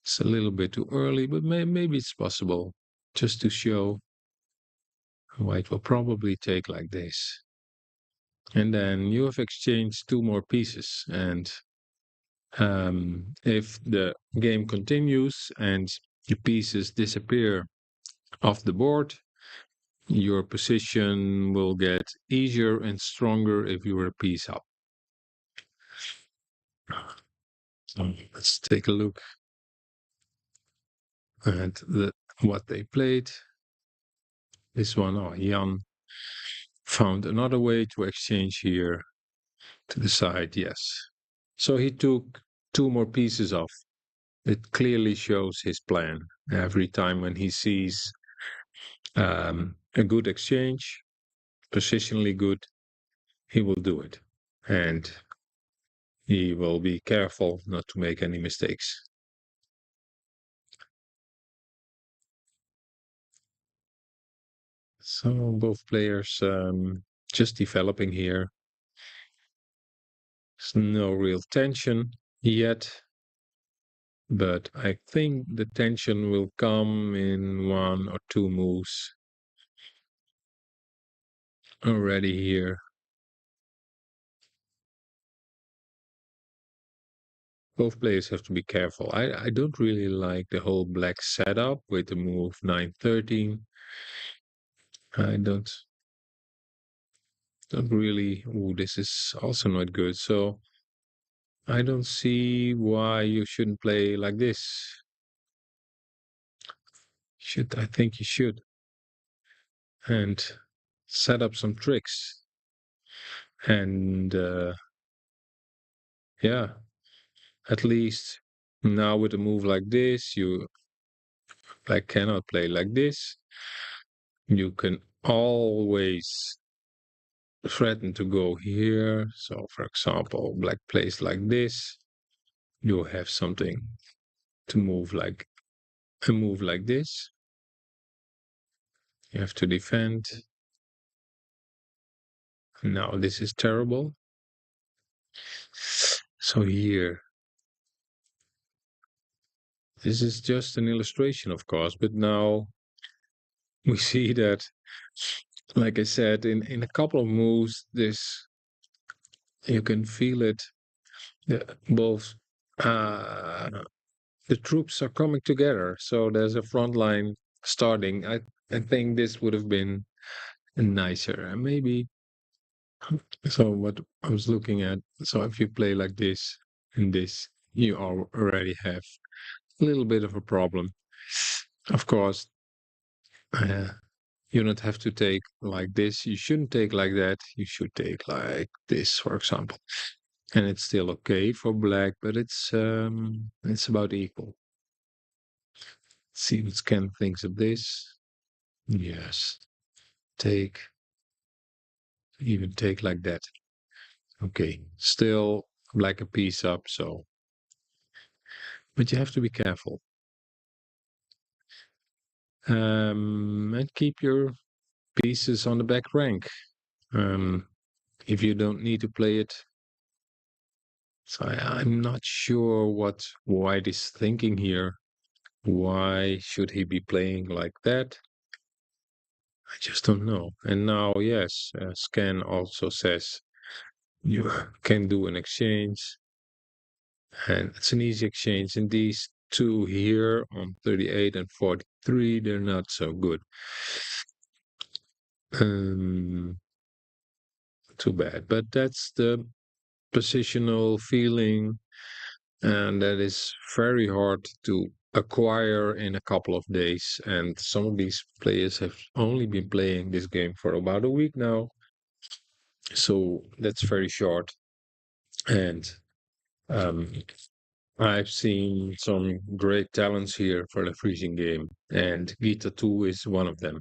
It's a little bit too early, but maybe it's possible. Just to show, white will probably take like this. And then you have exchanged two more pieces. And if the game continues and the pieces disappear off the board, your position will get easier and stronger if you're a piece up. So let's take a look at what they played. This one, Jan found another way to exchange here to the side, yes. So he took two more pieces off. It clearly shows his plan. Every time when he sees a good exchange, positionally good, he will do it. And he will be careful not to make any mistakes. So both players just developing here. There's no real tension yet, but I think the tension will come in one or two moves already here. Both players have to be careful. I don't really like the whole black setup with the move 9-13. I don't really. Ooh, this is also not good. So I don't see why you shouldn't play like this. I think you should. And set up some tricks. And yeah, at least now with a move like this, you black cannot play like this. You can always threaten to go here. So for example, black plays like this. You have something to move like a move like this. You have to defend. Now this is terrible. So here, this is just an illustration, of course, but now we see that, like I said, in a couple of moves, you can feel it. Both the troops are coming together. So there's a front line starting. I think this would have been nicer. And maybe, so what I was looking at, so if you play like this and this, you already have a little bit of a problem. Of course, uh, you don't have to take like this. You shouldn't take like that. You should take like this, for example. And it's still okay for black, but it's about equal. See what Scan thinks of this. Yes. Even take like that. Okay. Still like a piece up, so. But you have to be careful. And keep your pieces on the back rank. If you don't need to play it. So I'm not sure what White is thinking here. Why should he be playing like that? I just don't know. And now, yes, Scan also says you can do an exchange. And it's an easy exchange. And these two here on 38 and 43, they're not so good. Too bad. But that's the positional feeling, and that is very hard to acquire in a couple of days. And some of these players have only been playing this game for about a week now. So that's very short. And I've seen some great talents here for the Frisian game, and Gita 2 is one of them.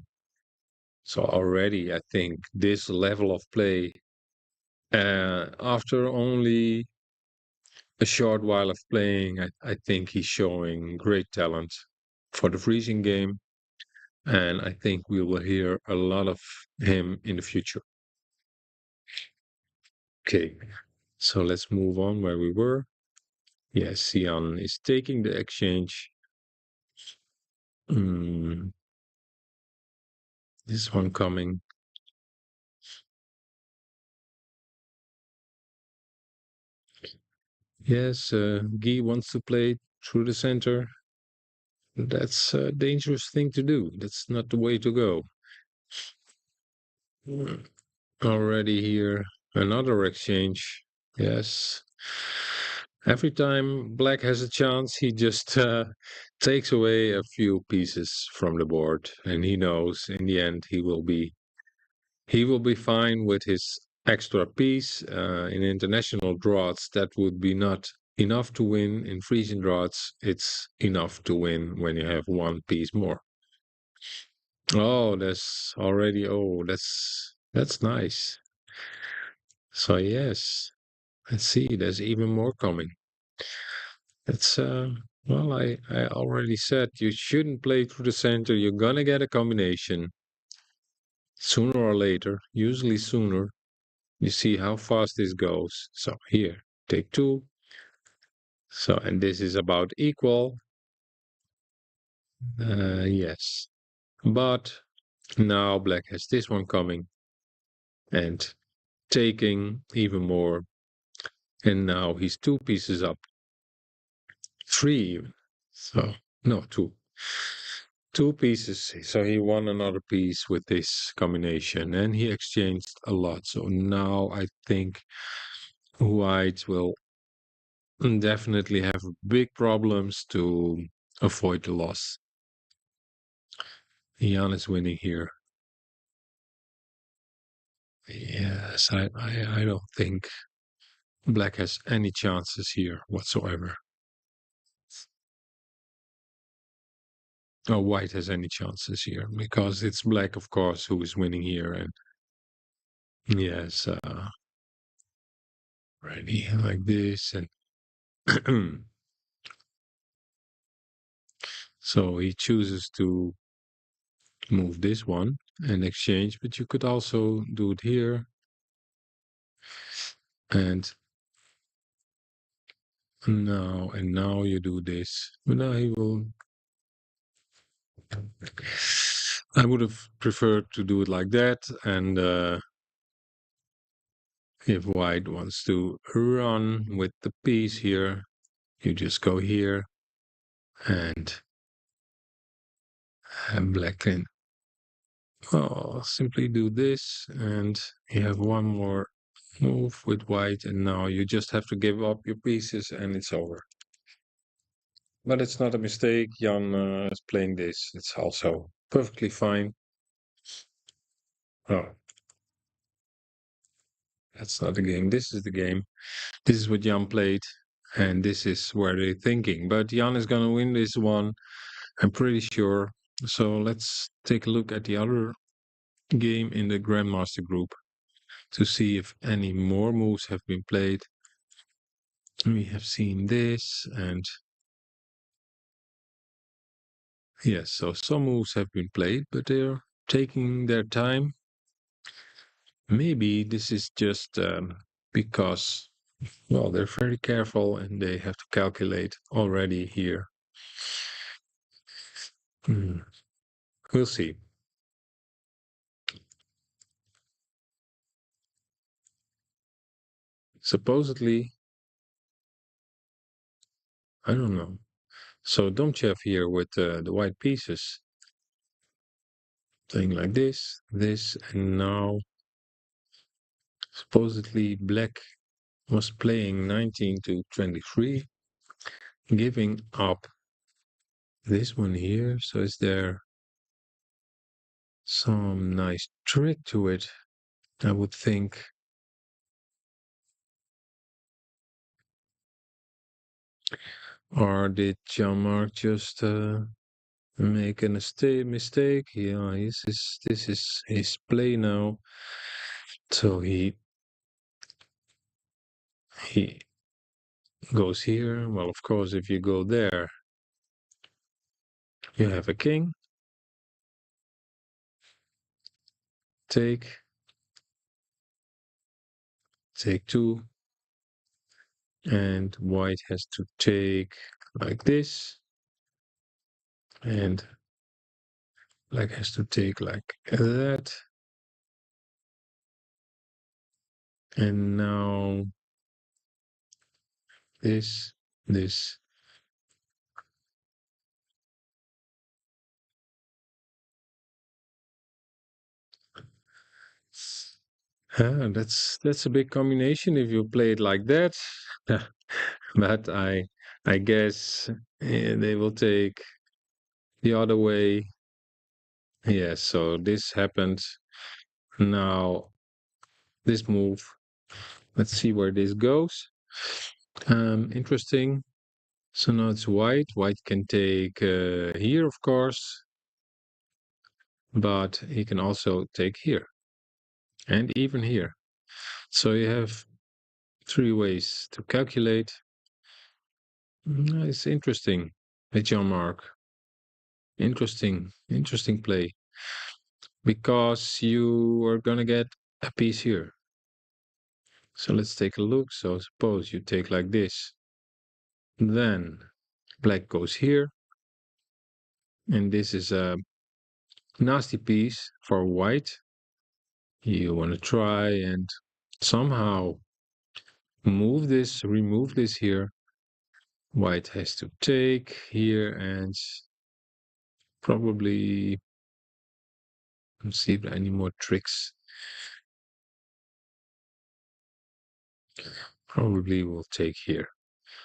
So already, I think this level of play After only a short while of playing, I think he's showing great talent for the Frisian game, and I think we will hear a lot of him in the future. Okay, so let's move on where we were. Yes, Jan is taking the exchange. Mm, this one coming. Yes, Guy wants to play through the center. That's a dangerous thing to do. That's not the way to go. Mm, already here, another exchange. Yes. Every time Black has a chance, he just takes away a few pieces from the board, and he knows in the end he will be fine with his extra piece. In international draughts, that would be not enough to win. In Frisian draughts, it's enough to win when you have one piece more. Oh, that's nice. So yes, let's see. There's even more coming. It's well, I already said you shouldn't play through the center. You're gonna get a combination sooner or later. Usually sooner. You see how fast this goes. So here, take two. So, and this is about equal. Yes. But now Black has this one coming and taking even more. And now he's two pieces up. Three even. So, no, two. Two pieces. So he won another piece with this combination and he exchanged a lot. So now I think White will definitely have big problems to avoid the loss. Jan is winning here. Yes, I don't think Black has any chances here whatsoever. Or White has any chances here because it's Black, of course, who is winning here. And yes, ready like this. And so he chooses to move this one and exchange, but you could also do it here. And now you do this. But now he will. I would have preferred to do it like that. And if White wants to run with the piece here, you just go here and Black can simply do this. And you have one more move with White. And now you just have to give up your pieces and it's over. But it's not a mistake. Jan is playing this. It's also perfectly fine. Oh, that's not the game. This is the game. This is what Jan played. And this is where they're thinking. But Jan is going to win this one. I'm pretty sure. So let's take a look at the other game in the grandmaster group to see if any more moves have been played. We have seen this and yes, so some moves have been played, but they're taking their time. Maybe this is just because, well, they're very careful and they have to calculate already here. We'll see. Supposedly, I don't know. So Domchev here with the white pieces, playing like this, and now supposedly Black was playing 19 to 23, giving up this one here. So is there some nice trick to it? I would think. Or did Jean-Marc just make a mistake? Yeah, this is his play now. So he he goes here. Well, of course, if you go there, you have a king. Take 2, and white has to take like this, and black has to take like that. And now this. That's a big combination if you play it like that. But I guess they will take the other way. Yes, so this happened. Now this move. Let's see where this goes. Interesting. So now it's white. White can take here, of course, but he can also take here and even here. So you have 3 ways to calculate. It's interesting. Hey, John Mark. Interesting play. Because you are gonna get a piece here. So let's take a look. So suppose you take like this. Then black goes here. And this is a nasty piece for white. You want to try and somehow remove this here. White has to take here and probably let's see if there are any more tricks. Probably will take here.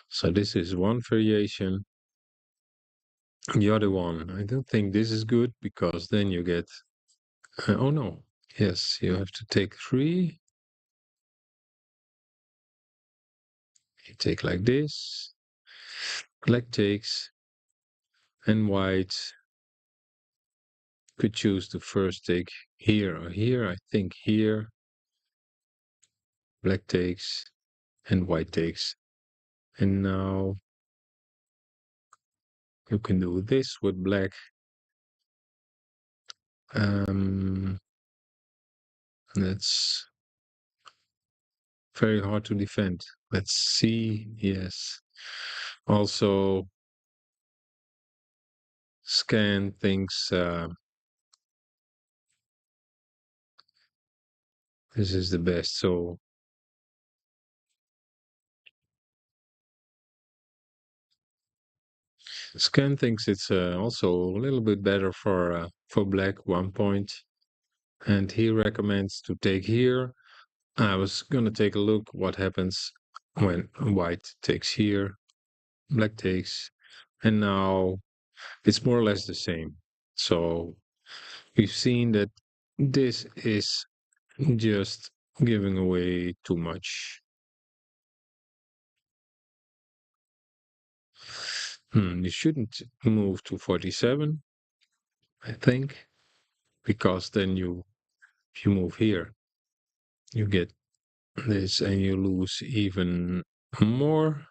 So this is one variation. The other one, I don't think this is good because then you get, oh no, yes, you have to take 3. You take like this, black takes, and white could choose to first take here or here. I think here, black takes, and white takes. And now you can do this with black. That's very hard to defend. Let's see. Yes. Also, scan thinks this is the best. So scan thinks it's also a little bit better for black 1 point, and he recommends to take here. I was gonna take a look what happens when white takes here, black takes, and now it's more or less the same. So we've seen that this is just giving away too much. You shouldn't move to 47, I think, because then if you move here, you get this and you lose even more.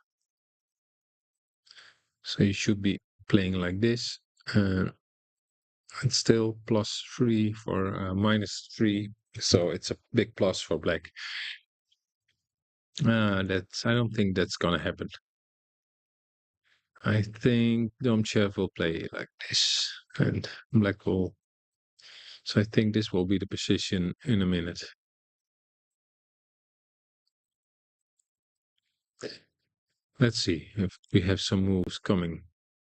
So you should be playing like this. It's still +3 for -3, so it's a big plus for black. I don't think that's gonna happen. I think Domchev will play like this, and black will. So I think this will be the position in a minute. Let's see if we have some moves coming.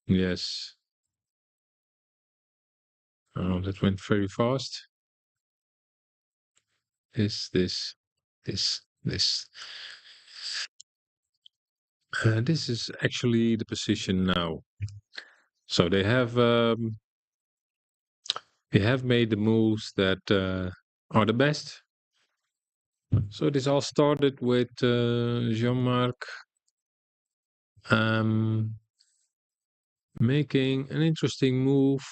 Yes. Oh, that went very fast. This. This is actually the position now. So they have made the moves that are the best. So this all started with Jean-Marc making an interesting move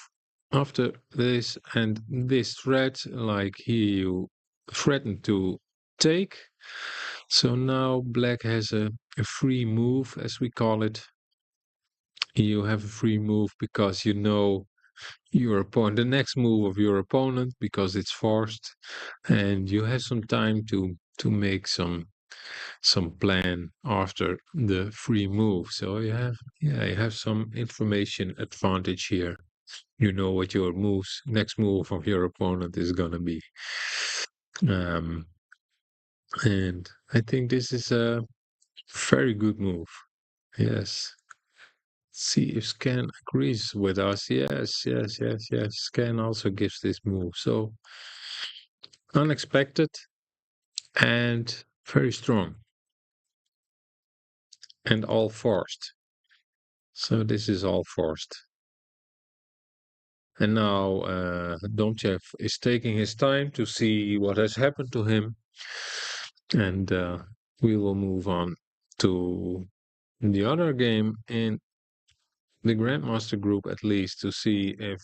after this and this threat, like he threatened to take. So now black has a free move, as we call it. You have a free move because you know your opponent, the next move of your opponent, because it's forced, and you have some time to make some plan after the free move. So you have some information advantage here. You know what your next move of your opponent is gonna be. Um, and I think this is a very good move. Yes. See if Scan agrees with us. Yes, yes, yes, yes. Scan also gives this move. So unexpected and very strong and all forced. So this is all forced. And now Domchev is taking his time to see what has happened to him. And we will move on to the other game in the Grandmaster group, at least, to see if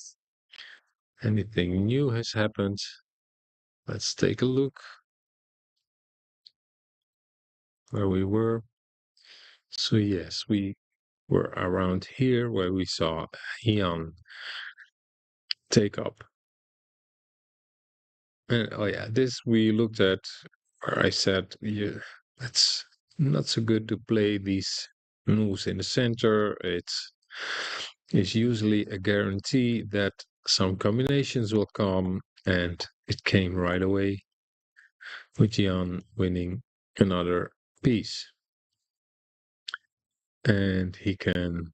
anything new has happened. Let's take a look where we were. So yes, we were around here where we saw Ian take up. And oh yeah, this we looked at where I said, yeah, that's not so good to play these moves in the center. It's usually a guarantee that some combinations will come, and it came right away with Jan winning another piece. And he can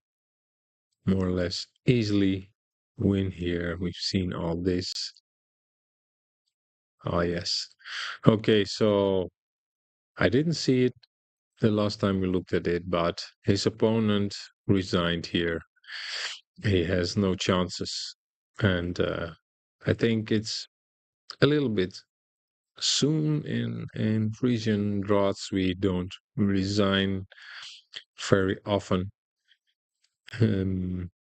more or less easily win here. We've seen all this. Oh, yes. Okay, so I didn't see it the last time we looked at it, but his opponent resigned here. He has no chances. And I think it's a little bit soon in Frisian Draughts. We don't resign very often. Um,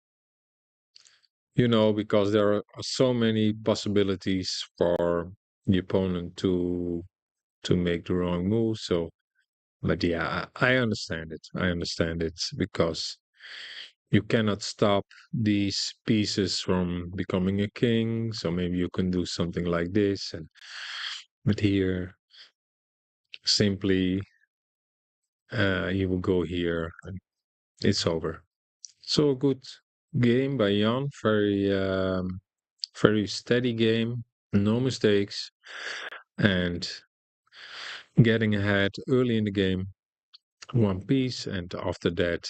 because there are so many possibilities for the opponent to make the wrong move. So, but yeah, I understand it. I understand it because you cannot stop these pieces from becoming a king. So maybe you can do something like this, and but here simply you will go here and it's over. So a good game by Jan, very steady game, no mistakes, and getting ahead early in the game, one piece, and after that,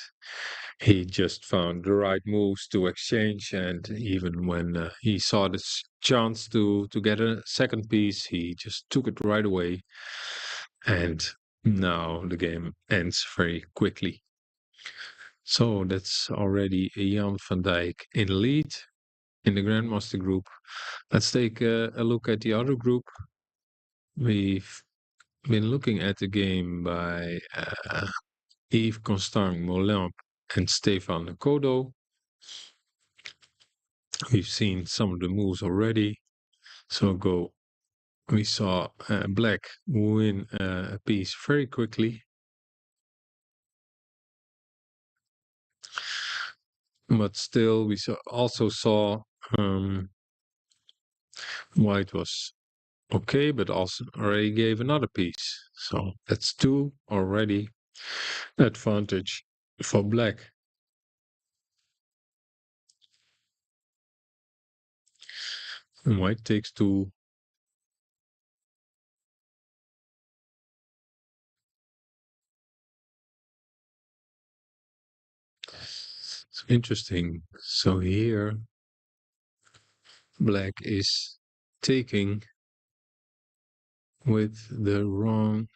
he just found the right moves to exchange. And even when he saw the chance to get a second piece, he just took it right away. And now the game ends very quickly. So that's already Jan van Dijk in lead in the Grandmaster group. Let's take a look at the other group. We've been looking at the game by Yves Constant Molamp and Stefan Kodo. We've seen some of the moves already. So we saw Black win a piece very quickly. But still, we also saw White was okay, but also already gave another piece. So that's two already advantage for Black. And White takes two. It's interesting. So here, Black is taking with the wrong.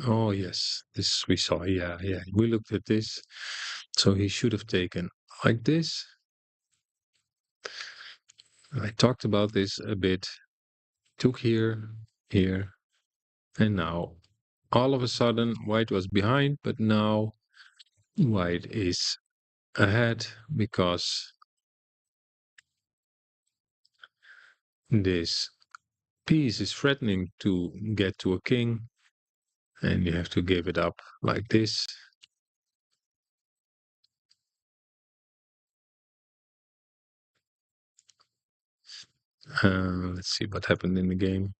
Oh, yes, this we saw. Yeah, yeah. We looked at this. So he should have taken like this. I talked about this a bit. Took here, here, and now all of a sudden White was behind, but now White is ahead because this piece is threatening to get to a king. and you have to give it up like this. Let's see what happened in the game.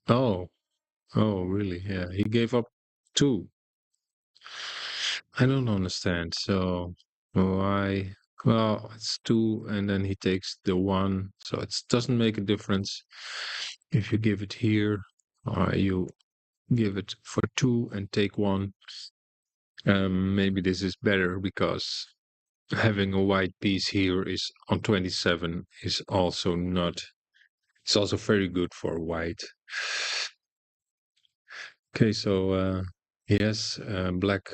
Oh, oh, really? Yeah, he gave up two. I don't understand. So why? Well, it's two, and then he takes the one, so it doesn't make a difference if you give it here or you give it for two and take one. Maybe this is better because having a white piece here is on 27 is also not. It's also very good for white. Okay, so yes, black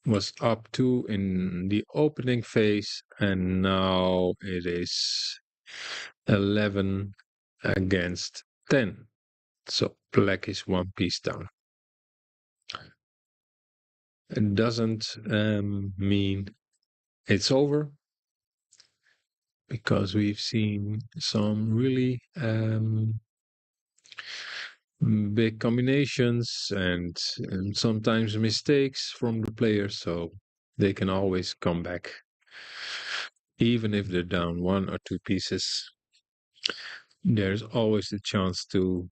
was up 2 in the opening phase, and now it is 11 against 10. So black is one piece down. It doesn't mean it's over, because we've seen some really big combinations and sometimes mistakes from the players, so they can always come back. Even if they're down one or two pieces, there's always the chance to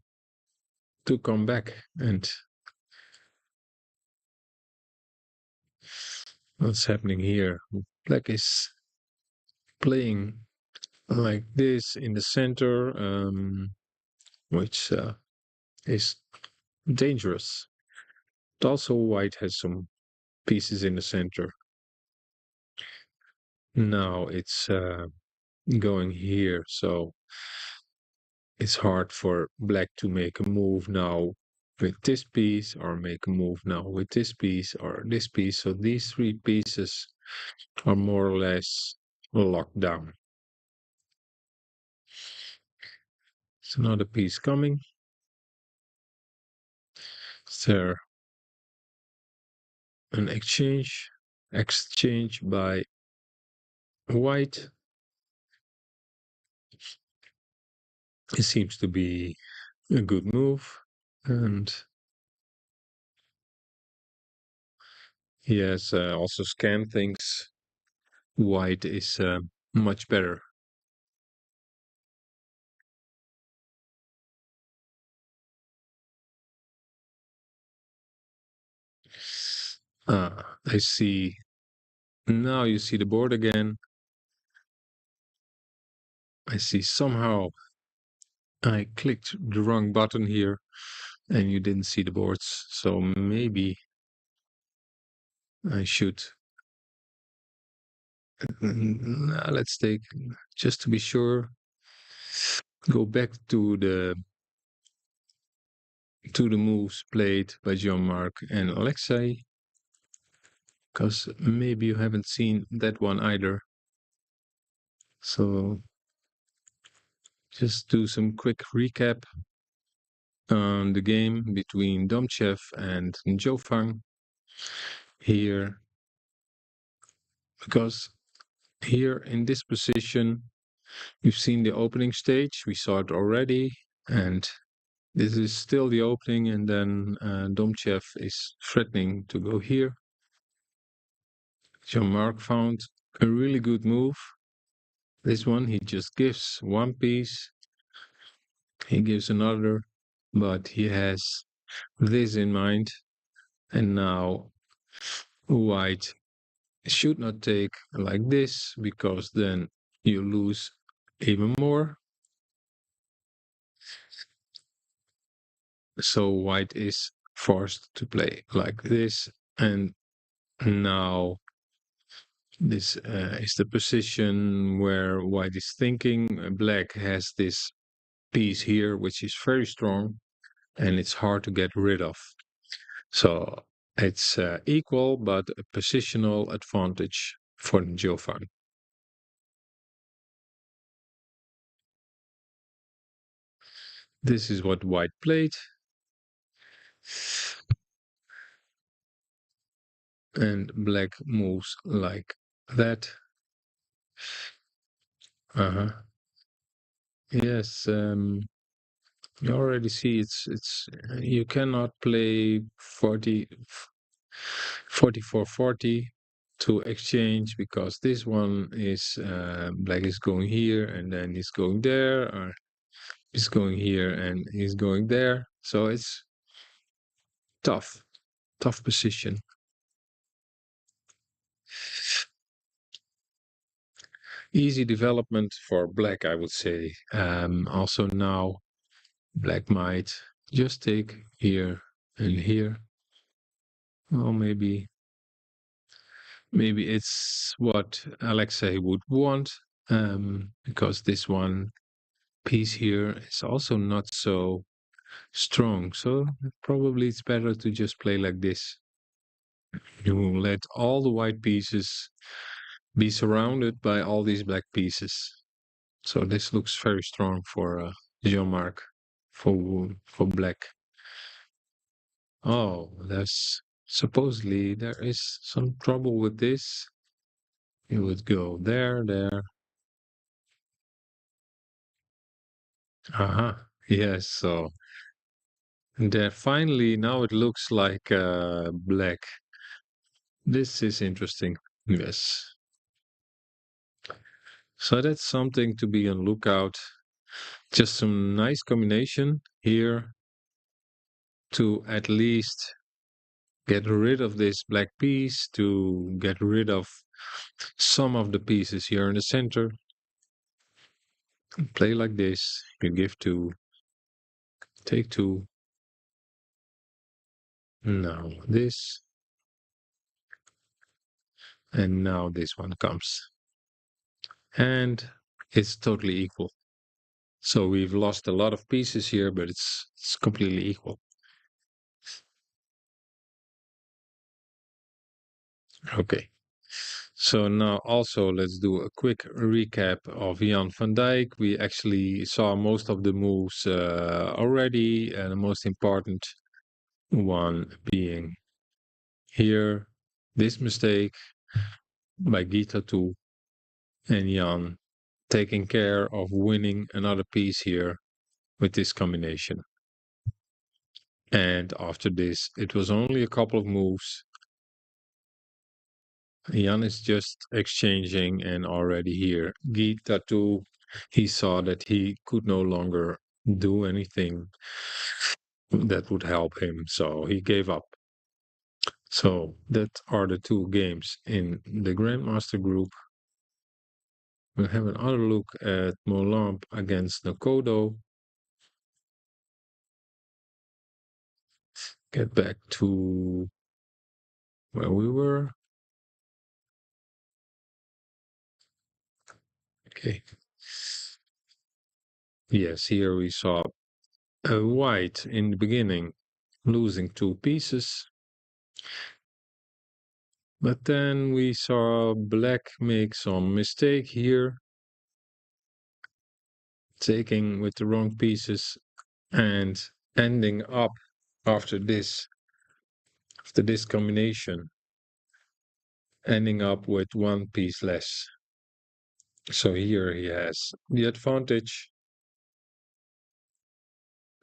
come back. And what's happening here? Black is playing like this in the center, which is dangerous. But also white has some pieces in the center. Now it's going here, so it's hard for black to make a move now with this piece, or make a move now with this piece or this piece. So these three pieces are more or less locked down. It's another piece coming. Is there an exchange by white? It seems to be a good move, and he has also scanned things. White is much better. I see. Now you see the board again. I see somehow I clicked the wrong button here and you didn't see the boards. So maybe I should. Let's take, just to be sure, go back to the moves played by Jean-Marc and Alexei, because maybe you haven't seen that one either. So just do some quick recap on the game between Domchev and Jofang here, because here in this position we've seen the opening stage, we saw it already, and this is still the opening, and then Domchev is threatening to go here. Jean-Marc found a really good move. This one, he just gives one piece, he gives another, but he has this in mind, and now white should not take like this, because then you lose even more. So white is forced to play like this, and now this is the position where white is thinking. Black has this piece here, which is very strong, and it's hard to get rid of. So it's equal, but a positional advantage for Jofan. This is what white played. And black moves like that. Uh-huh. Yes, You already see you cannot play 44-40 to exchange because this one is black is going here and then he's going there, or he's going here and he's going there. So it's tough, tough position. Easy development for black, I would say. Also now black might just take here and here. Well, maybe it's what Alexei would want, because this one piece here is also not so strong. So probably it's better to just play like this. You let all the white pieces be surrounded by all these black pieces. So this looks very strong for Jean-Marc, for black. Oh, there's supposedly there is some trouble with this. You would go there, there. Aha. Yes, so there finally now it looks like black. This is interesting. Yes. So that's something to be on lookout. Just some nice combination here to at least get rid of this black piece, to get rid of some of the pieces here in the center. Play like this. You give two, take two. Now this. And now this one comes. And it's totally equal. So we've lost a lot of pieces here, but it's completely equal. Okay. So now also let's do a quick recap of Jan van Dijk. We actually saw most of the moves already, and the most important one being here, this mistake by Gita too, and Jan taking care of winning another piece here with this combination. And after this, it was only a couple of moves. Jan is just exchanging, and already here, Gita too, he saw that he could no longer do anything that would help him, so he gave up. So that are the two games in the Grandmaster group. We'll have another look at Molamp against Nakodo. Get back to where we were. Okay. Yes, here we saw a white in the beginning losing two pieces. But then we saw black make some mistake here, taking with the wrong pieces and ending up after this combination, ending up with one piece less. So here he has the advantage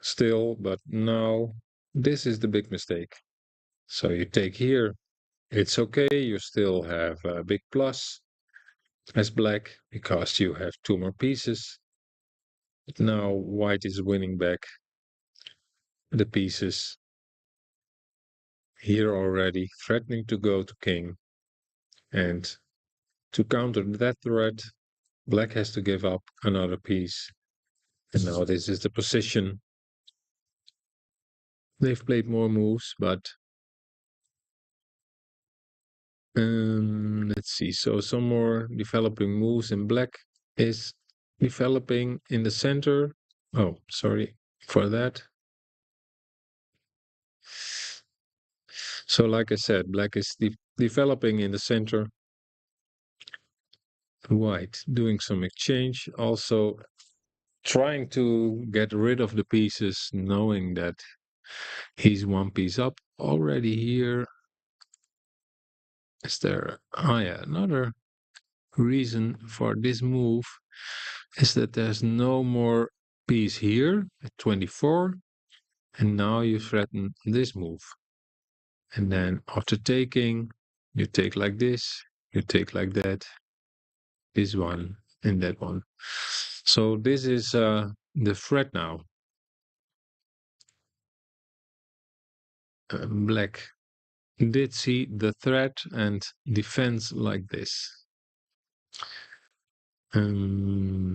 still, but now this is the big mistake. So you take here, it's okay, you still have a big plus as black because you have two more pieces. But now white is winning back the pieces here already, threatening to go to king. And to counter that threat, black has to give up another piece. And now this is the position. They've played more moves, but let's see. So some more developing moves, and black is developing in the center. Oh, sorry for that. So like I said, black is developing in the center. White doing some exchange, also trying to get rid of the pieces, knowing that he's one piece up already here. Is there, oh yeah, another reason for this move is that there's no more piece here at 24, and now you threaten this move. And then after taking, you take like this, you take like that, this one, and that one. So this is the threat now. Black did see the threat and defends like this.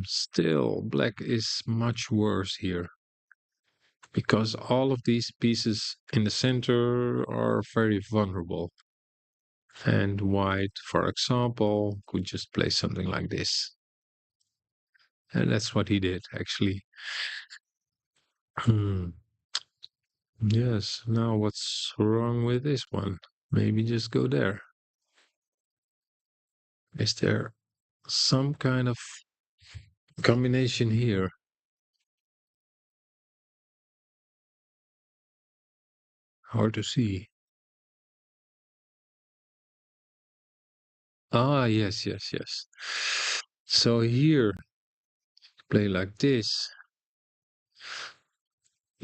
Still, black is much worse here because all of these pieces in the center are very vulnerable. And white, for example, could just play something like this. And that's what he did, actually. Yes, now what's wrong with this one? Maybe just go there. Is there some kind of combination here? Hard to see. Ah, yes, yes, yes. So here, play like this,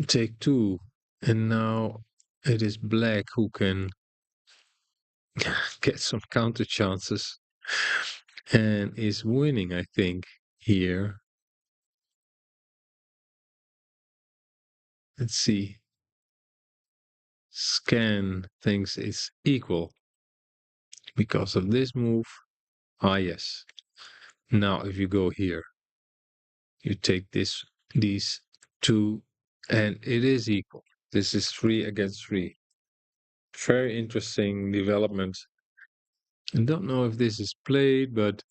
take two, and now it is black who can get some counter chances and is winning, I think, here. Let's see. Scan thinks it's equal because of this move. Ah, yes. Now, if you go here, you take these two, and it is equal. This is 3 against 3. Very interesting development. I don't know if this is played, but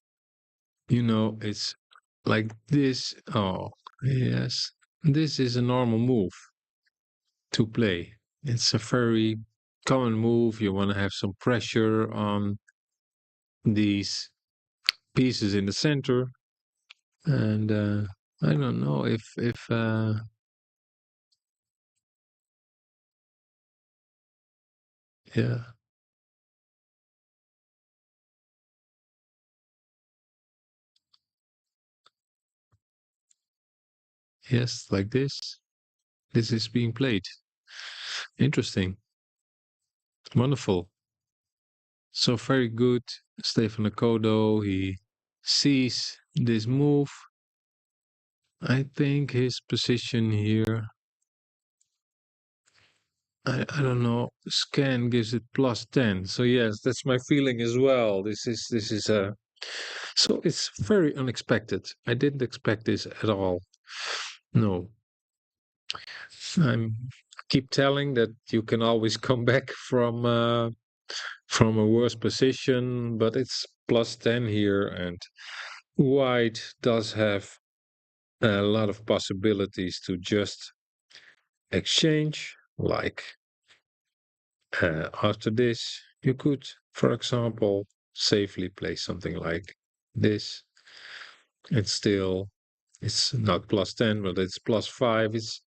it's like this. Oh, yes. This is a normal move to play. It's a very common move. You want to have some pressure on these pieces in the center. And I don't know if yeah, yes, like this. This is being played. Interesting. Wonderful. So very good. Stefano Kodo, he sees this move. I think his position here, I don't know, scan gives it +10. So yes, that's my feeling as well. This is a so it's very unexpected. I didn't expect this at all. No. I keep telling that you can always come back from a worse position, but it's +10 here, and white does have a lot of possibilities to just exchange. Like after this, you could, for example, safely play something like this. And still, it's not +10, but it's +5.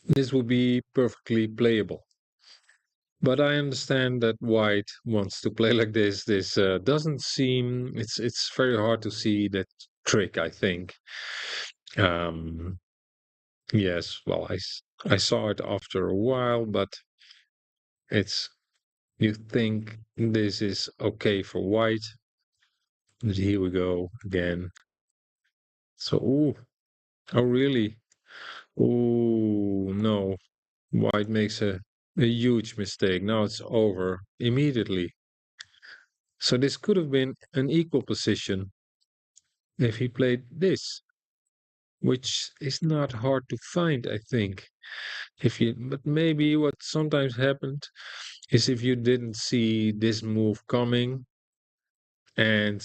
This would be perfectly playable. But I understand that white wants to play like this. This doesn't seem. It's very hard to see that trick, I think. Um, yes, well, I saw it after a while, but it's you think this is okay for white. But here we go again. So, ooh, oh really? Oh no, white makes a huge mistake. Now it's over immediately. So this could have been an equal position if he played this, which is not hard to find, I think. But maybe what sometimes happened is if you didn't see this move coming and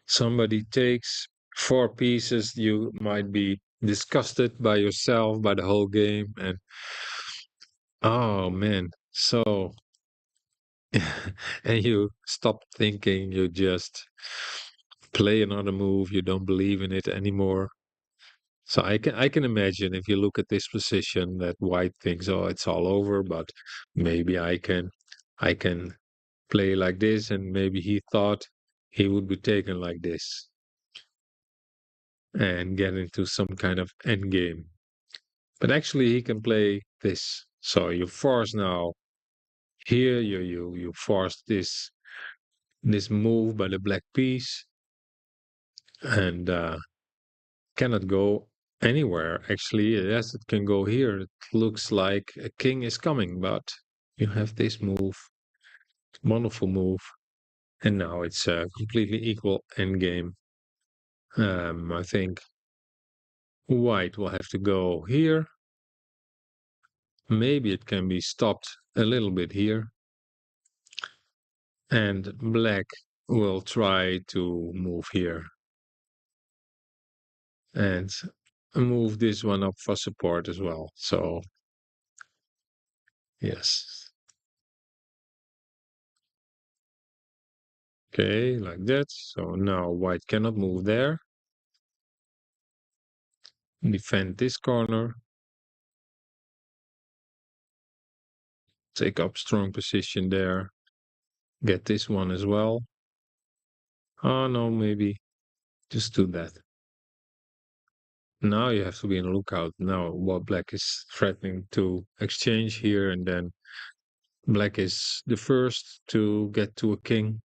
somebody takes 4 pieces, you might be disgusted by yourself, by the whole game, and oh man, so and you stop thinking, you just play another move, you don't believe in it anymore. So I can imagine if you look at this position that white thinks, oh, it's all over, but maybe I can play like this, and maybe he thought he would be taken like this. and get into some kind of end game. But actually he can play this. So you force now here, you force this move by the black piece, and cannot go anywhere. Actually, yes, it can go here. It looks like a king is coming, but you have this move, wonderful move, and now it's a completely equal endgame. I think white will have to go here. Maybe it can be stopped a little bit here, and black will try to move here and move this one up for support as well. So yes. Okay, like that. So now white cannot move there. Defend this corner. Take up strong position there. Get this one as well. Oh no, maybe just do that. Now you have to be on the lookout. Now what black is threatening to exchange here, and then black is the first to get to a king.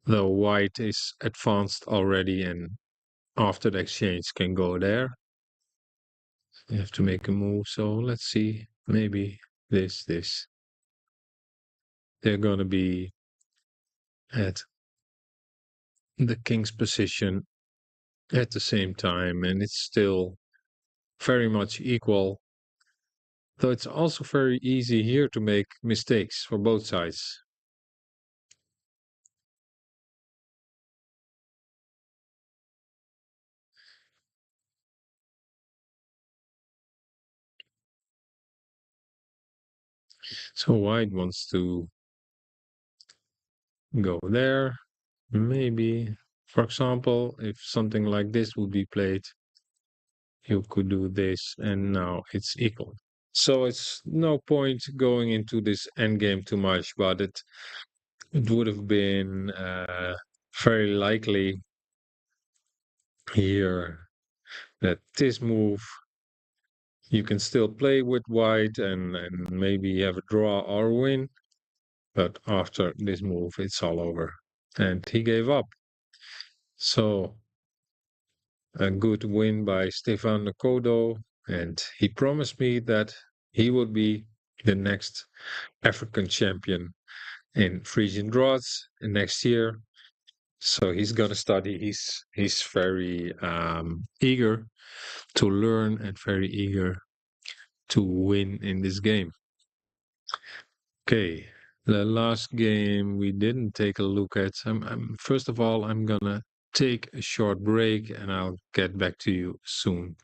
Though white is advanced already and after the exchange can go there. You have to make a move. So let's see. Maybe this. They're going to be at the king's position at the same time, and it's still very much equal. Though it's also very easy here to make mistakes for both sides. So white wants to go there. Maybe, for example, if something like this would be played, you could do this, and now it's equal. So it's no point going into this endgame too much, but it would have been very likely here that this move you can still play with white and maybe have a draw or win, but after this move it's all over. And he gave up. So a good win by Stefan Kodo, and he promised me that he would be the next African champion in Frisian Draughts next year. So he's gonna study. He's very eager to learn and very eager to win in this game. Okay, the last game we didn't take a look at. First of all, I'm gonna take a short break and I'll get back to you soon.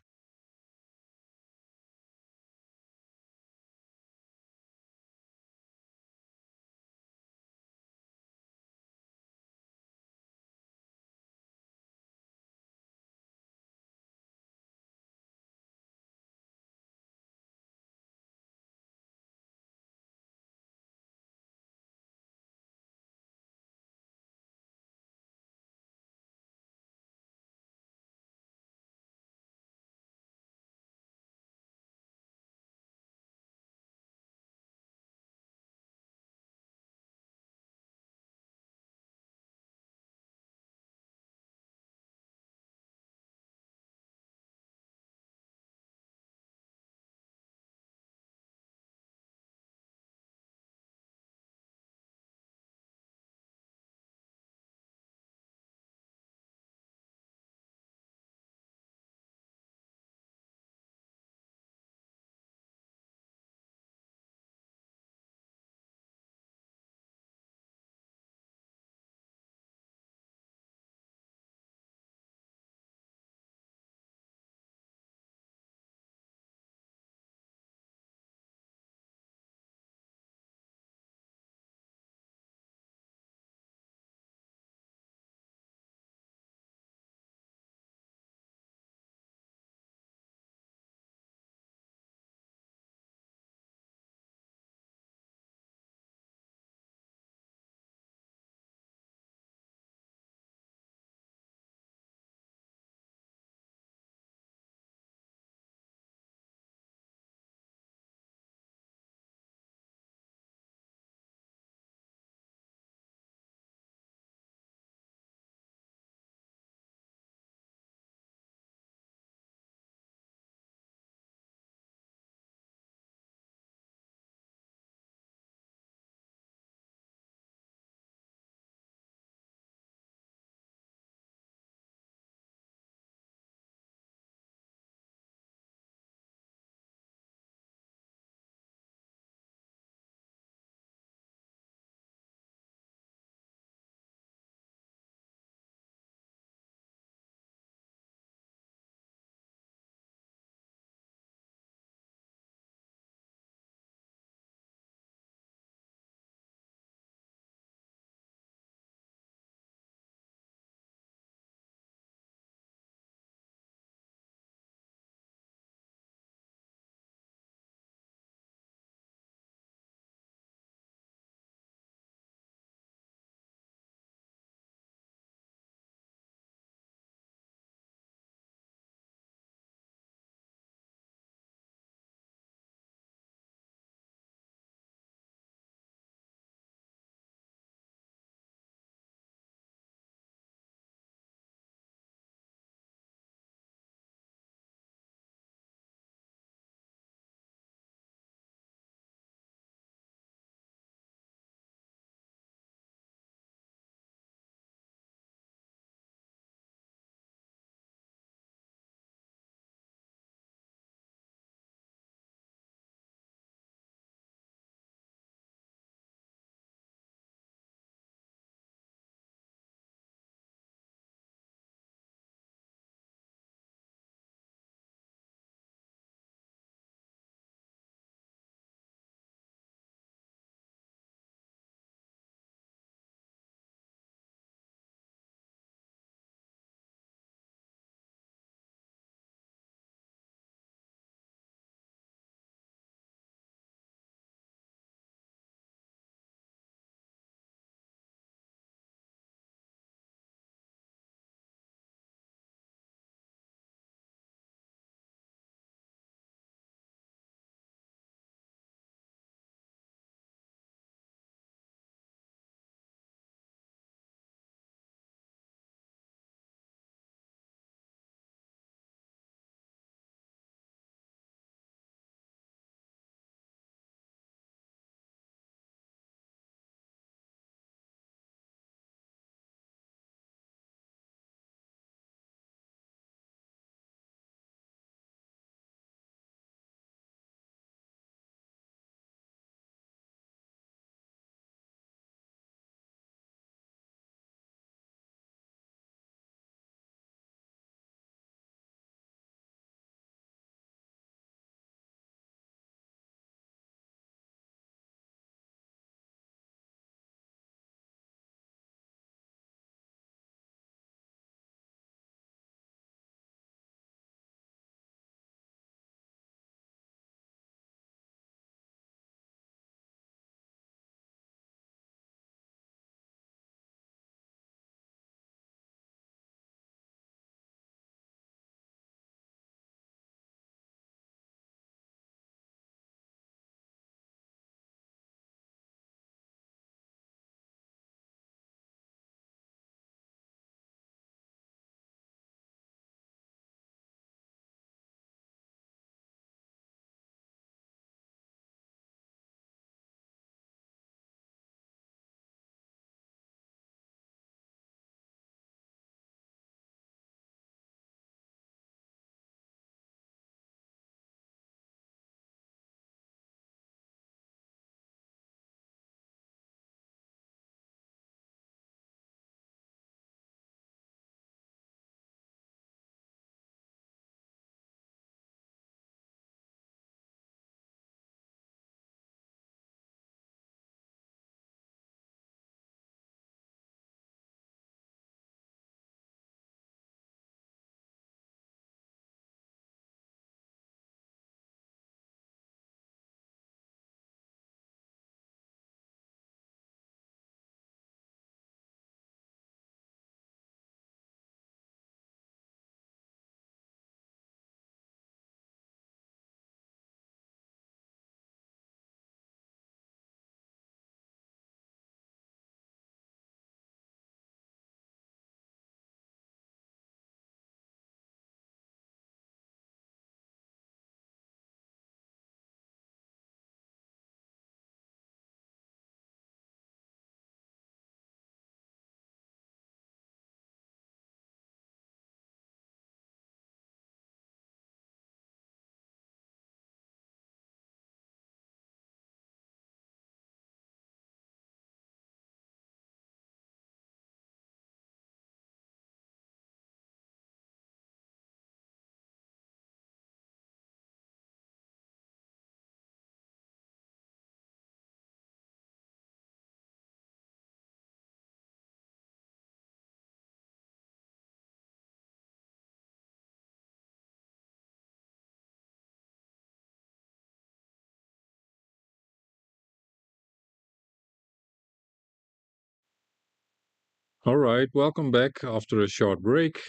All right, welcome back after a short break.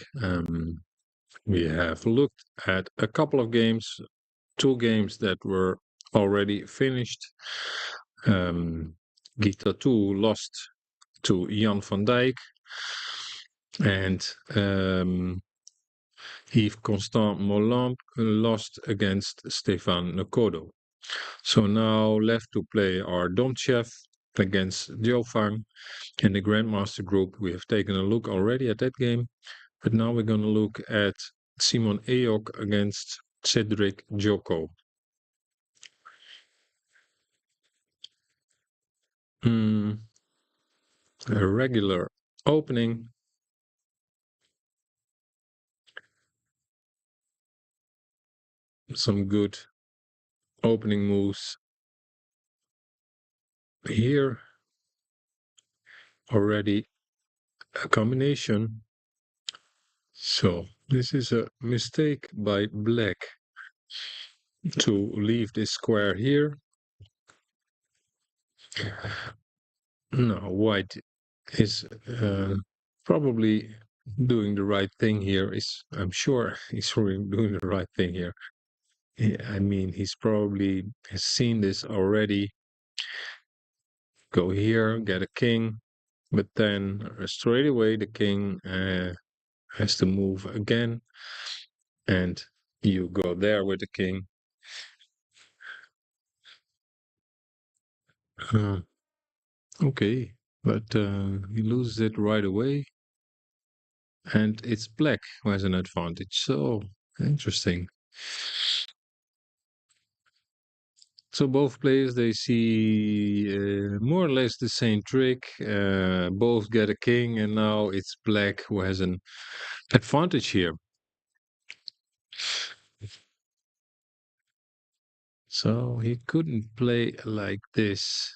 We have looked at a couple of games, two games that were already finished. Gita 2 lost to Jan van Dijk, and Yves Constant Mollamp lost against Stefan Nakodo. So now left to play are Domchev against Diofang. In the grandmaster group, we have taken a look already at that game, but now we're going to look at Simon Eyok against Cedric Joko. A regular opening. Some good opening moves here. Already a combination. So this is a mistake by black to leave this square here. Now white is probably doing the right thing here. I'm sure he's doing the right thing here. I mean, he's probably has seen this already. Go here, get a king, but then straight away the king has to move again, and you go there with the king. Okay, but he loses it right away, and it's black who has an advantage. So interesting. So both players they see more or less the same trick. Both get a king, and now it's black who has an advantage here. So he couldn't play like this.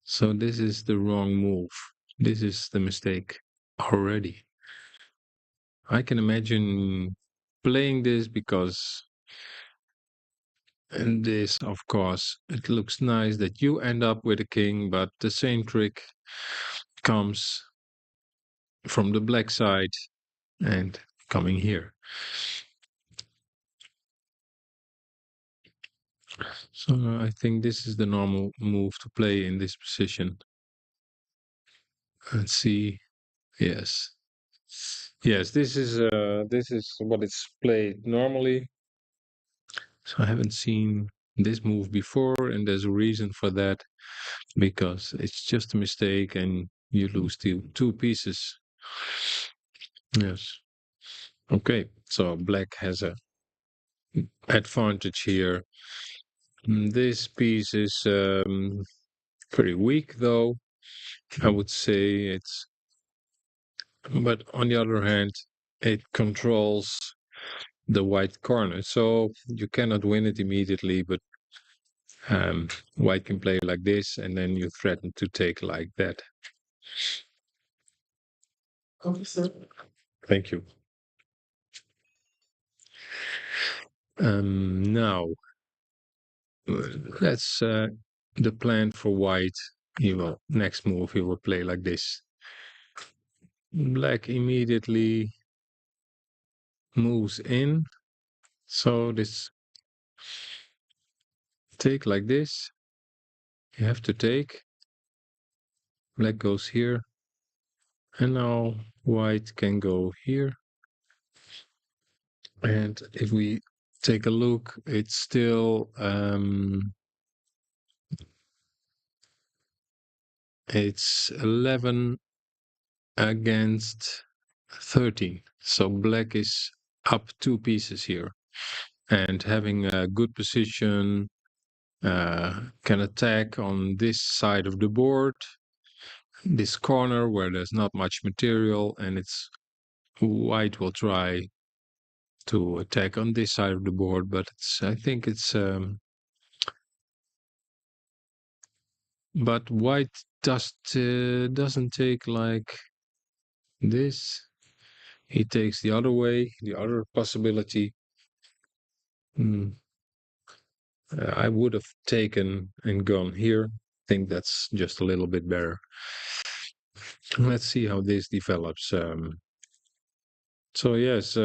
So this is the wrong move. This is the mistake already. I can imagine playing this because, and this, of course, it looks nice that you end up with a king, but the same trick comes from the black side and coming here. So I think this is the normal move to play in this position. Let's see. Yes. Yes, this is what it's played normally. So I haven't seen this move before, and there's a reason for that because it's just a mistake and you lose two pieces. Yes. Okay, so black has a advantage here. This piece is pretty weak though. I would say it's, but on the other hand, it controls the white corner. So you cannot win it immediately, but white can play like this, and then you threaten to take like that. Thank you. Now, that's the plan for white. He will, next move, he will play like this. Black immediately moves in. So this take like this. You have to take. Black goes here. And now white can go here. And if we take a look, it's still it's 11 against 13. So black is up two pieces here. And having a good position, can attack on this side of the board, this corner where there's not much material, and it's white will try to attack on this side of the board, but I think it's but white doesn't take like this. He takes the other way, the other possibility. I would have taken and gone here. I think that's just a little bit better. Let's see how this develops. So yes,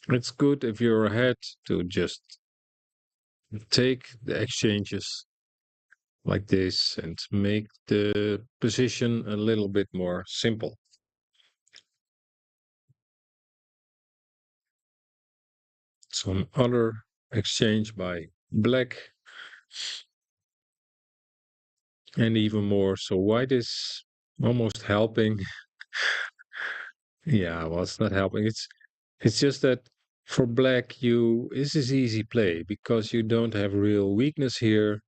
it's good if you're ahead to just take the exchanges like this and make the position a little bit more simple. Some other exchange by black, and even more. So white is almost helping. Yeah, well, it's not helping. It's just that for black, you this is easy play because you don't have real weakness here,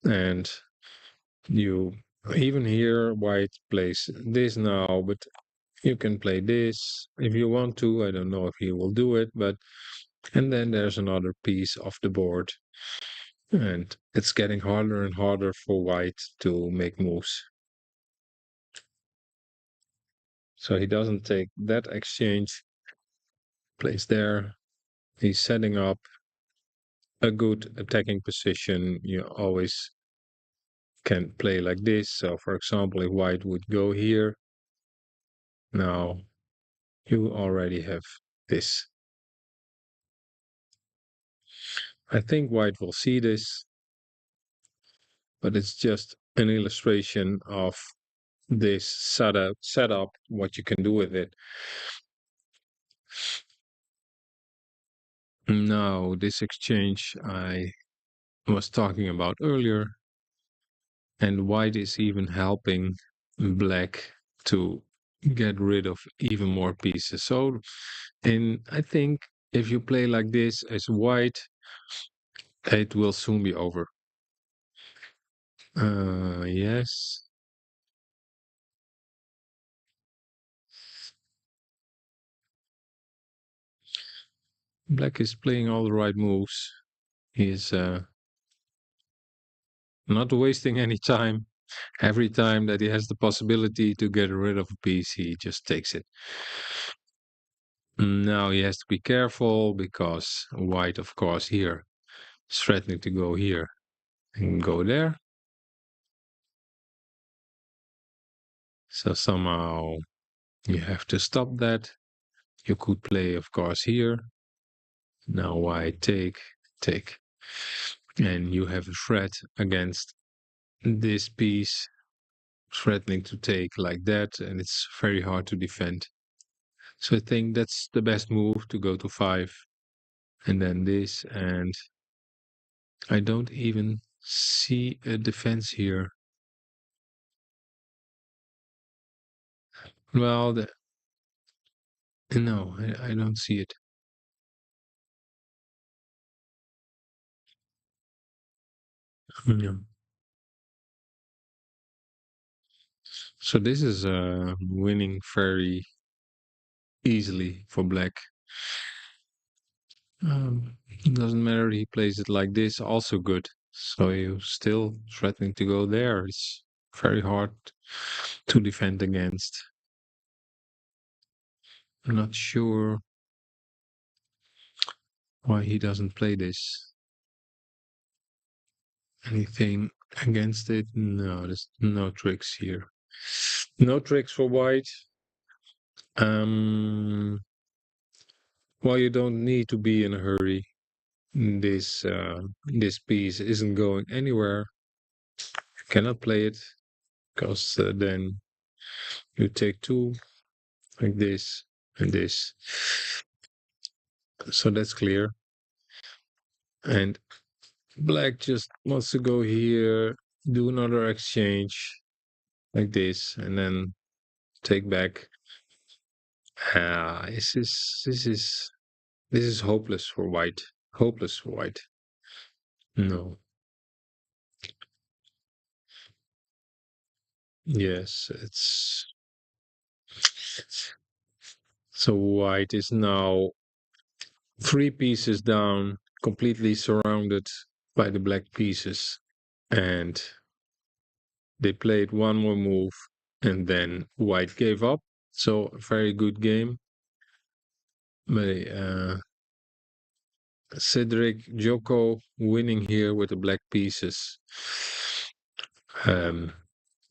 and you even here white plays this now, but you can play this if you want to. I don't know if he will do it, but and then there's another piece of the board, and it's getting harder and harder for white to make moves. So he doesn't take that exchange, plays there. He's setting up a good attacking position. You always can play like this. So, for example, if white would go here, now you already have this. I think white will see this, but it's just an illustration of this setup, what you can do with it. Now, this exchange I was talking about earlier, and white is even helping black to get rid of even more pieces. So, and I think if you play like this as white, it will soon be over. Yes. Black is playing all the right moves. He is not wasting any time. Every time that he has the possibility to get rid of a piece, he just takes it. Now he has to be careful because white, of course, here is threatening to go here and go there. So somehow you have to stop that. You could play, of course, here. Now white take. And you have a threat against this piece threatening to take like that, and it's very hard to defend. So I think that's the best move to go to 5 and then this, and I don't even see a defense here. Well, no, I don't see it. Yeah. So this is winning very easily for black. It doesn't matter, he plays it like this, also good. So you still threatening to go there. It's very hard to defend against. I'm not sure why he doesn't play this. Anything against it? No, there's no tricks here. No tricks for white. Um, well, you don't need to be in a hurry. This piece isn't going anywhere. You cannot play it because then you take 2 like this and this. So that's clear. And black just wants to go here, do another exchange like this, and then take back. This is hopeless for white. Hopeless for white. No. Yes, it's so white is now 3 pieces down, completely surrounded by the black pieces, and they played one more move, and then white gave up. So a very good game by Cedric Joko winning here with the black pieces. Um,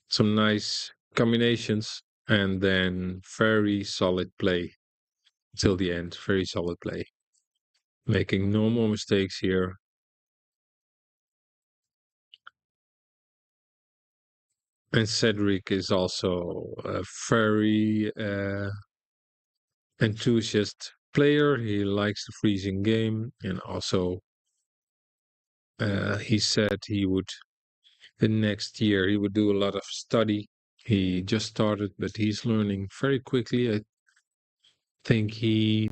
some nice combinations, and then very solid play till the end. Very solid play. Making no more mistakes here. And Cedric is also a very enthusiast player. He likes the Frisian game, and also he said he would the next year he would do a lot of study. He just started, but he's learning very quickly. I think he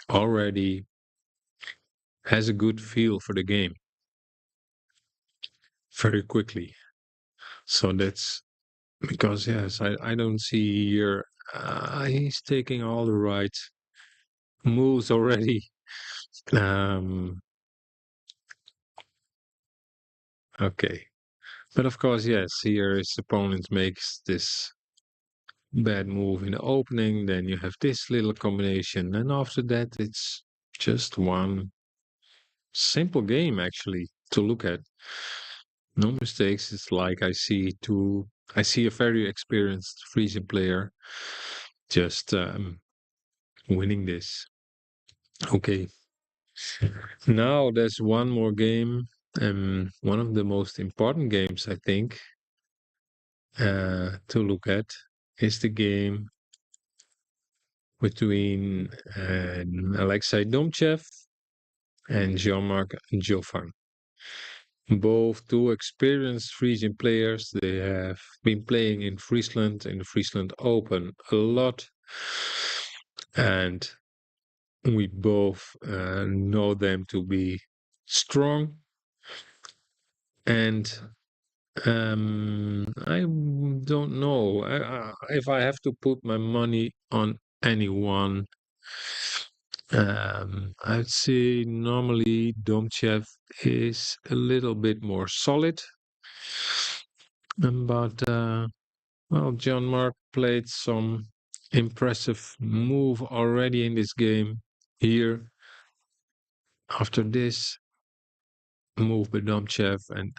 already has a good feel for the game very quickly. So that's because yes, I don't see here he's taking all the right moves already. Um, okay. But of course, yes, here his opponent makes this bad move in the opening, then you have this little combination, and after that, it's just one simple game actually to look at. No mistakes. It's like I see a very experienced Frisian player just winning this. Okay. Now there's one more game, one of the most important games I think to look at is the game between Alexei Domchev and Jean-Marc Joffang. Both two experienced Frisian players. They have been playing in Friesland, in the Friesland Open a lot. And we both know them to be strong. And I don't know if I have to put my money on anyone. I'd say normally Domchev is a little bit more solid, but well, John Mark played some impressive move already in this game. Here, after this move by Domchev, and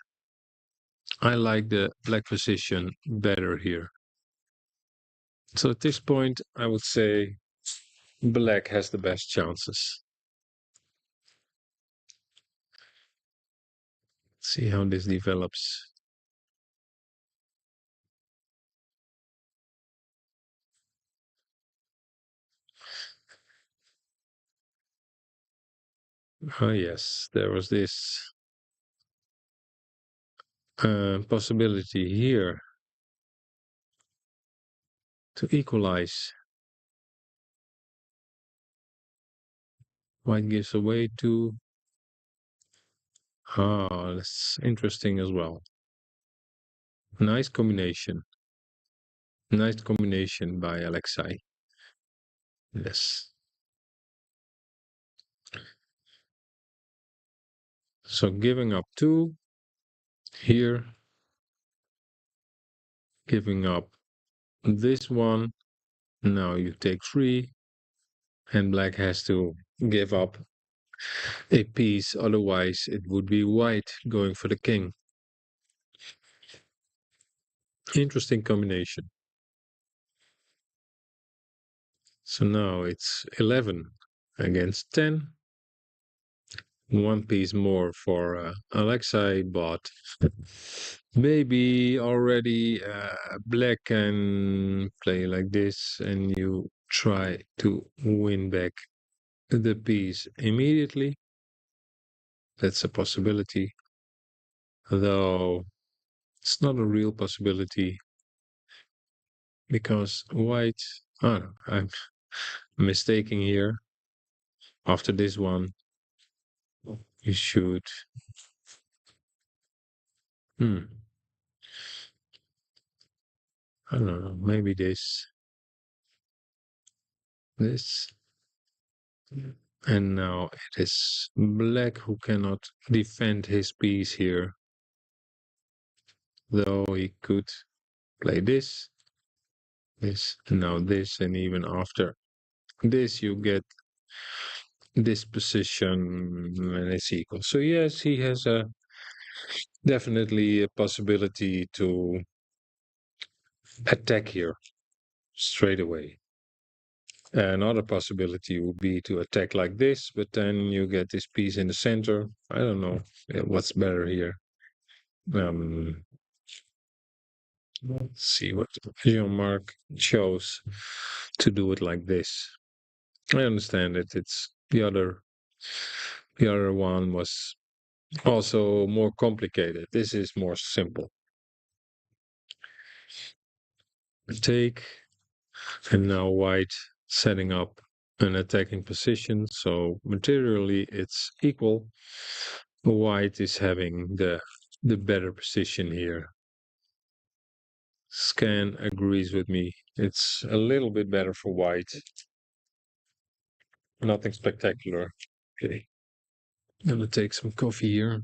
I like the black position better here. So at this point, I would say black has the best chances. See how this develops. Oh yes, there was this possibility here to equalize. White gives away to... Ah, that's interesting as well. Nice combination. Nice combination by Alexei. Yes. So giving up 2 here. Giving up this one. Now you take 3. And black has to give up a piece. Otherwise it would be white going for the king. Interesting combination. So now it's 11 against 10. 1 piece more for Alexei, but maybe already black can play like this and you try to win back the piece immediately. That's a possibility, though it's not a real possibility because white... Oh, I'm mistaking here. After this one, you should... I don't know, maybe this. And now it is black who cannot defend his piece here. Though he could play this, and now this, and even after this you get this position and it's equal. So yes, he has a definitely a possibility to attack here straight away. Another possibility would be to attack like this, but then you get this piece in the center. I don't know what's better here. Let's see what Jean-Marc chose to do it like this. I understand it. It's the other one was also more complicated. This is more simple. Take, and now white setting up an attacking position. So materially it's equal. White is having the better position here. Scan agrees with me. It's a little bit better for white. Nothing spectacular. Okay. I'm gonna take some coffee here.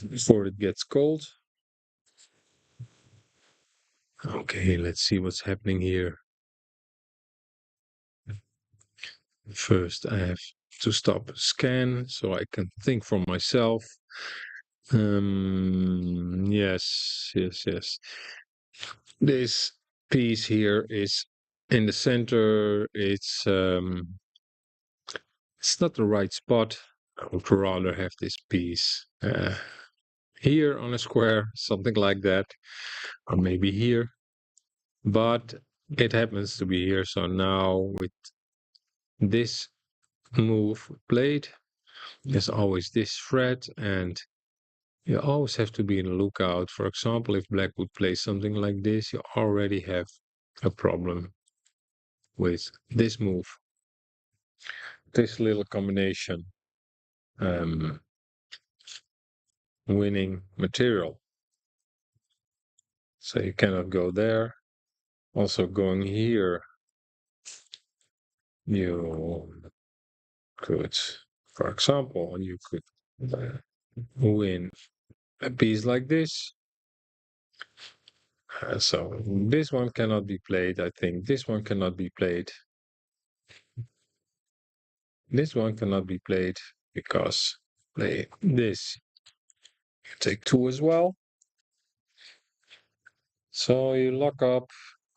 Before it gets cold. Okay, let's see what's happening here. First, I have to stop scan so I can think for myself. Yes. This piece here is in the center. It's not the right spot. I would rather have this piece here on a square, something like that, or maybe here. But it happens to be here. So now with this move played, there's always this threat, and you always have to be on the lookout. For example, if black would play something like this, you already have a problem with this move. This little combination, winning material. So you cannot go there. Also going here, you could, for example, you could win a piece like this. So this one cannot be played. I think this one cannot be played. This one cannot be played because play this. You take two as well. So you lock up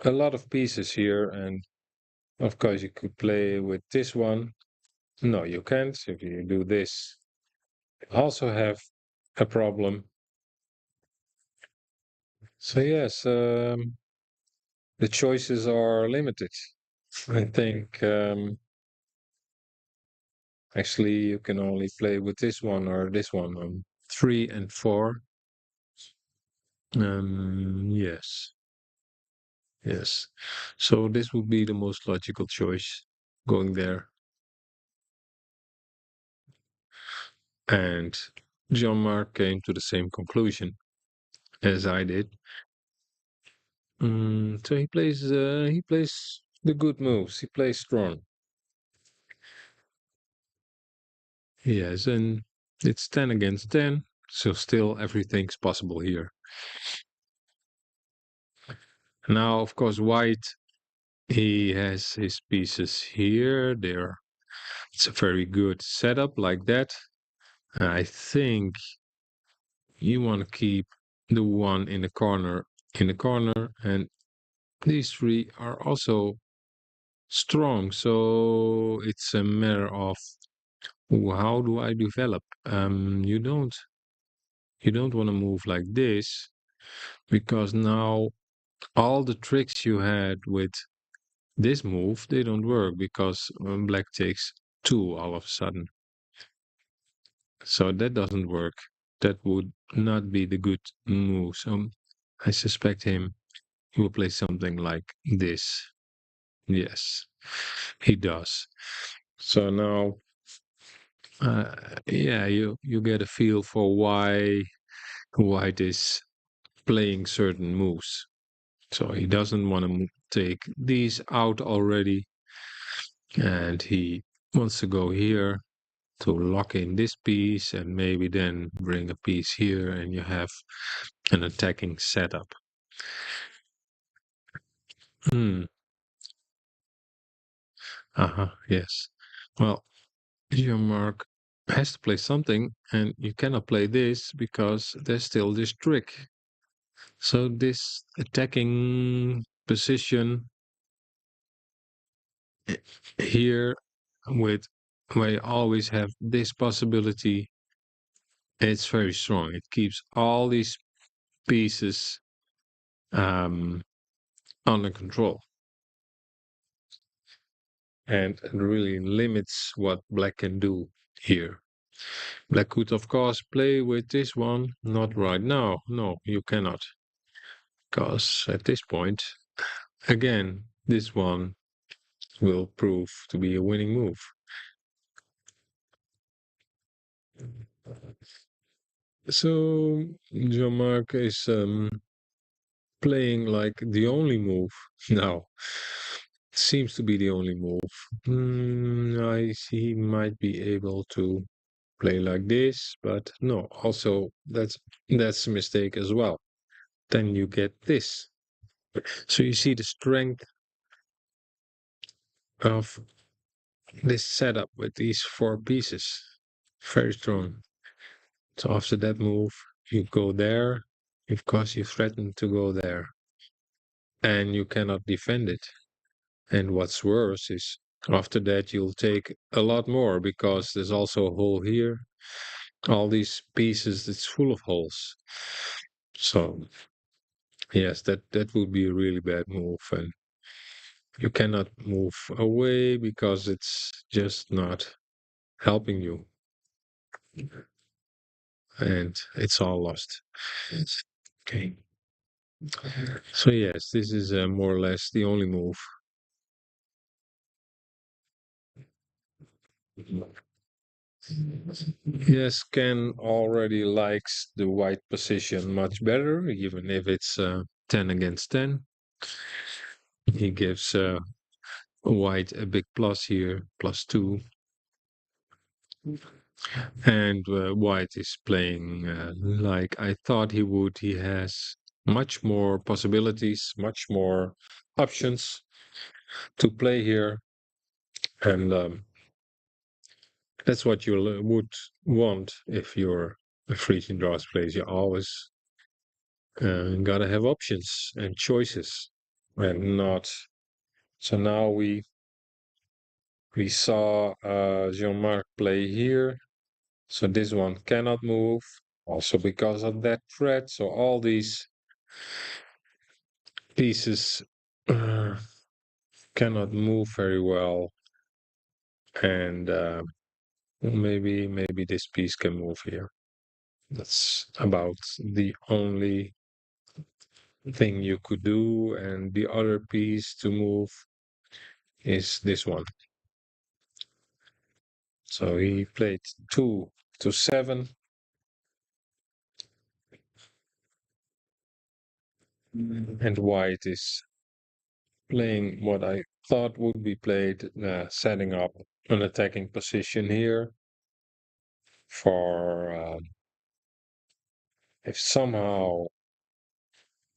a lot of pieces here, and of course you could play with this one. No, you can't. If you do this, you also have a problem. So yes, the choices are limited. I think actually you can only play with this one or this one on 3 and 4. Yes. So this would be the most logical choice, going there. And Jean-Marc came to the same conclusion as I did. So he plays the good moves. He plays strong. Yes, and it's 10 against 10, so still everything's possible here. Now, of course, white, he has his pieces here. It's a very good setup like that. I think you want to keep the one in the corner, and these three are also strong. So it's a matter of how do I develop? You don't want to move like this, because now all the tricks you had with this move, they don't work, because black takes two all of a sudden. So that doesn't work. That would not be the good move. So I suspect he will play something like this. Yes, he does. So now, yeah, you get a feel for why white is playing certain moves. So he doesn't want to take these out already, and he wants to go here. to lock in this piece and maybe then bring a piece here and you have an attacking setup. Hmm. Yes. Well, your mark has to play something, and you cannot play this because there's still this trick. So this attacking position here with where you always have this possibility, it's very strong. It keeps all these pieces um, under control. And it really limits what black can do here. Black could, of course, play with this one. Not right now. No, you cannot. Because at this point, again, this one will prove to be a winning move. So Jean-Marc is playing like the only move now. Seems to be the only move. I see he might be able to play like this, but no, also that's a mistake as well. Then you get this. So you see the strength of this setup with these four pieces. Very strong. So after that move, you go there because you threaten to go there and you cannot defend it. And what's worse is after that, you'll take a lot more because there's also a hole here. All these pieces, it's full of holes. So yes, that would be a really bad move. And you cannot move away because it's just not helping you. And it's all lost. Okay. So yes, this is more or less the only move. Yes, Ken already likes the white position much better, even if it's 10 against 10. He gives white a big plus here, +2. And white is playing like I thought he would. He has much more possibilities, much more options to play here. And that's what you would want if you're a Frisian Draughts player. You always gotta have options and choices, and not. So now we saw Jean-Marc play here. So this one cannot move, also because of that threat. So all these pieces uh, cannot move very well, and maybe this piece can move here. That's about the only thing you could do, and the other piece to move is this one. So he played 2 to 7, and white is playing what I thought would be played, setting up an attacking position here for if somehow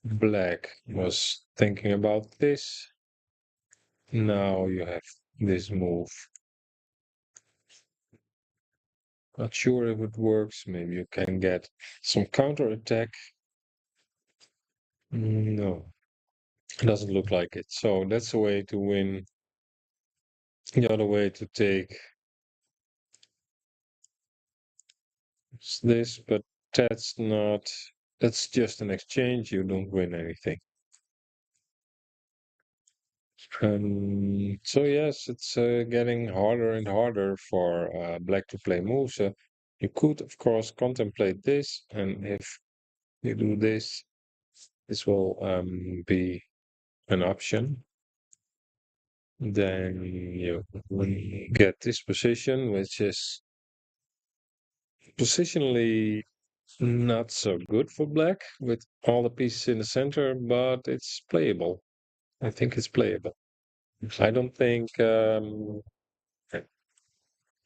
black was thinking about this, now you have this move. Not sure if it works. Maybe you can get some counter attack. No, it doesn't look like it. So that's a way to win. The other way to take is this, but that's not, that's just an exchange. You don't win anything. So yes, it's getting harder and harder for black to play moves. You could, of course, contemplate this, and if you do this, this will be an option. Then you get this position, which is positionally not so good for black with all the pieces in the center, but it's playable. I think it's playable. I don't think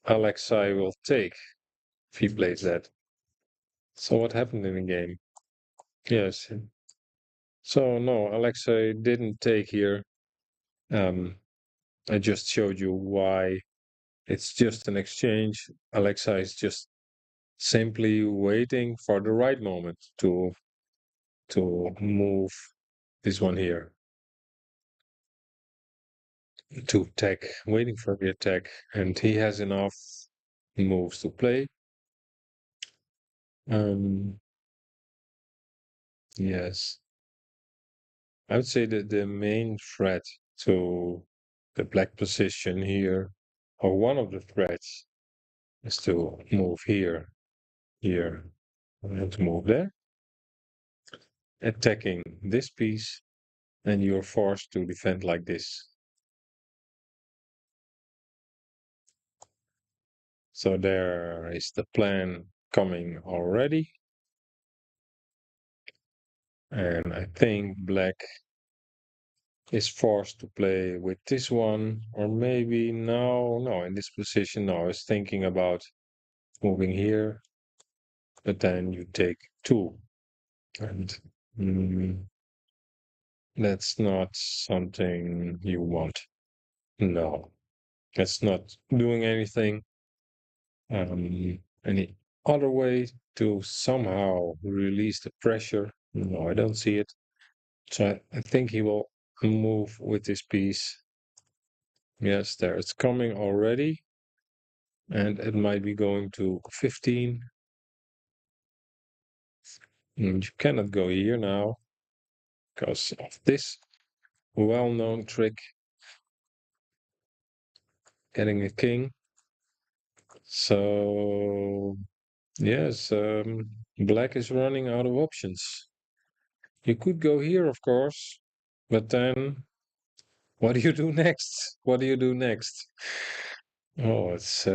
Alexei will take if he plays that. So what happened in the game? Yes. So no, Alexei didn't take here. I just showed you why it's just an exchange. Alexei is just simply waiting for the right moment to move this one here. To attack, waiting for the attack, and he has enough moves to play. Yes, I would say that the main threat to the black position here, or one of the threats, is to move here, and to move there, attacking this piece, and you're forced to defend like this. So there is the plan coming already. And I think black is forced to play with this one, or maybe no, in this position, no, I was thinking about moving here, but then you take two. And that's not something you want. No, that's not doing anything. Any other way to somehow release the pressure? No, I don't see it. So I think he will move with this piece. Yes, there it's coming already. And it might be going to 15. And you cannot go here now because of this well-known trick, getting a king. So yes, black is running out of options. You could go here, of course, but then what do you do next? What do you do next? Oh, it's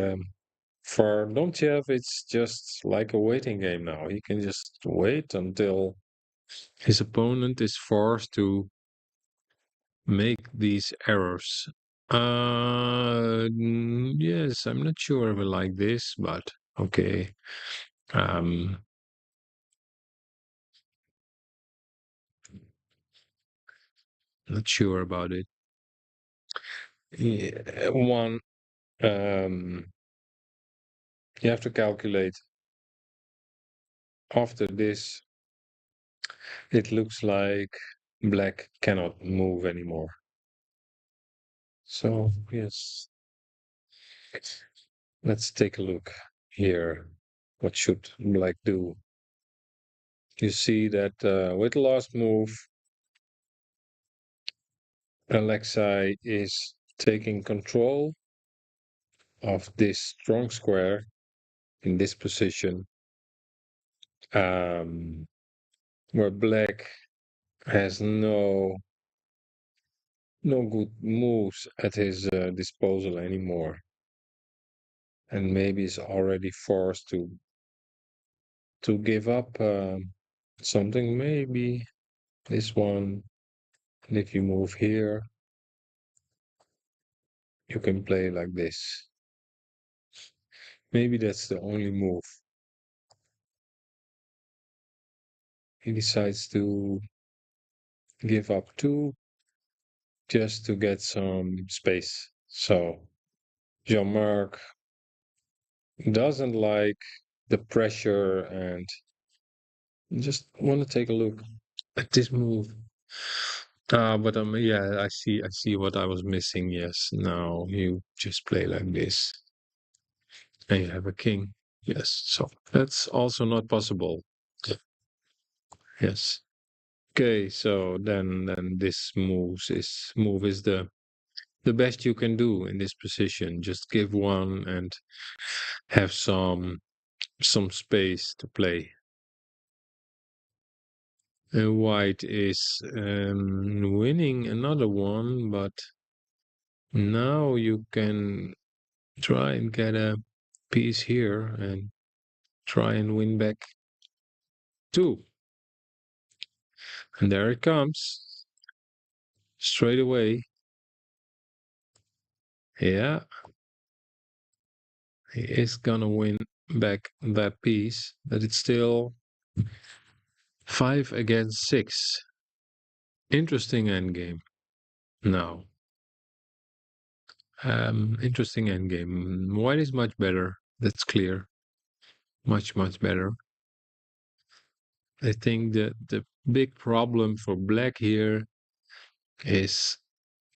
for Domchev, it's just like a waiting game now. He can just wait until his opponent is forced to make these errors. Yes, I'm not sure if I like this, but okay. Not sure about it. Yeah, one, you have to calculate after this, it looks like black cannot move anymore. So, yes, let's take a look here. What should black do? You see that with the last move, Alexei is taking control of this strong square in this position, where black has no good moves at his disposal anymore, and maybe is already forced to give up something. Maybe this one, and if you move here, you can play like this. Maybe that's the only move. He decides to give up two just to get some space. So Jean-Marc doesn't like the pressure and just want to take a look at this move. But yeah, I see what I was missing. Yes, now you just play like this, and you have a king. Yes, so that's also not possible. Yes. Okay, so then this move is the best you can do in this position. Just give one and have some space to play. White is winning another one, but now you can try and get a piece here and try and win back two. And there it comes. Straight away. Yeah. He is gonna win back that piece, but it's still 5 against 6. Interesting endgame. Now, interesting endgame. White is much better. That's clear. Much, much better. I think that the big problem for black here is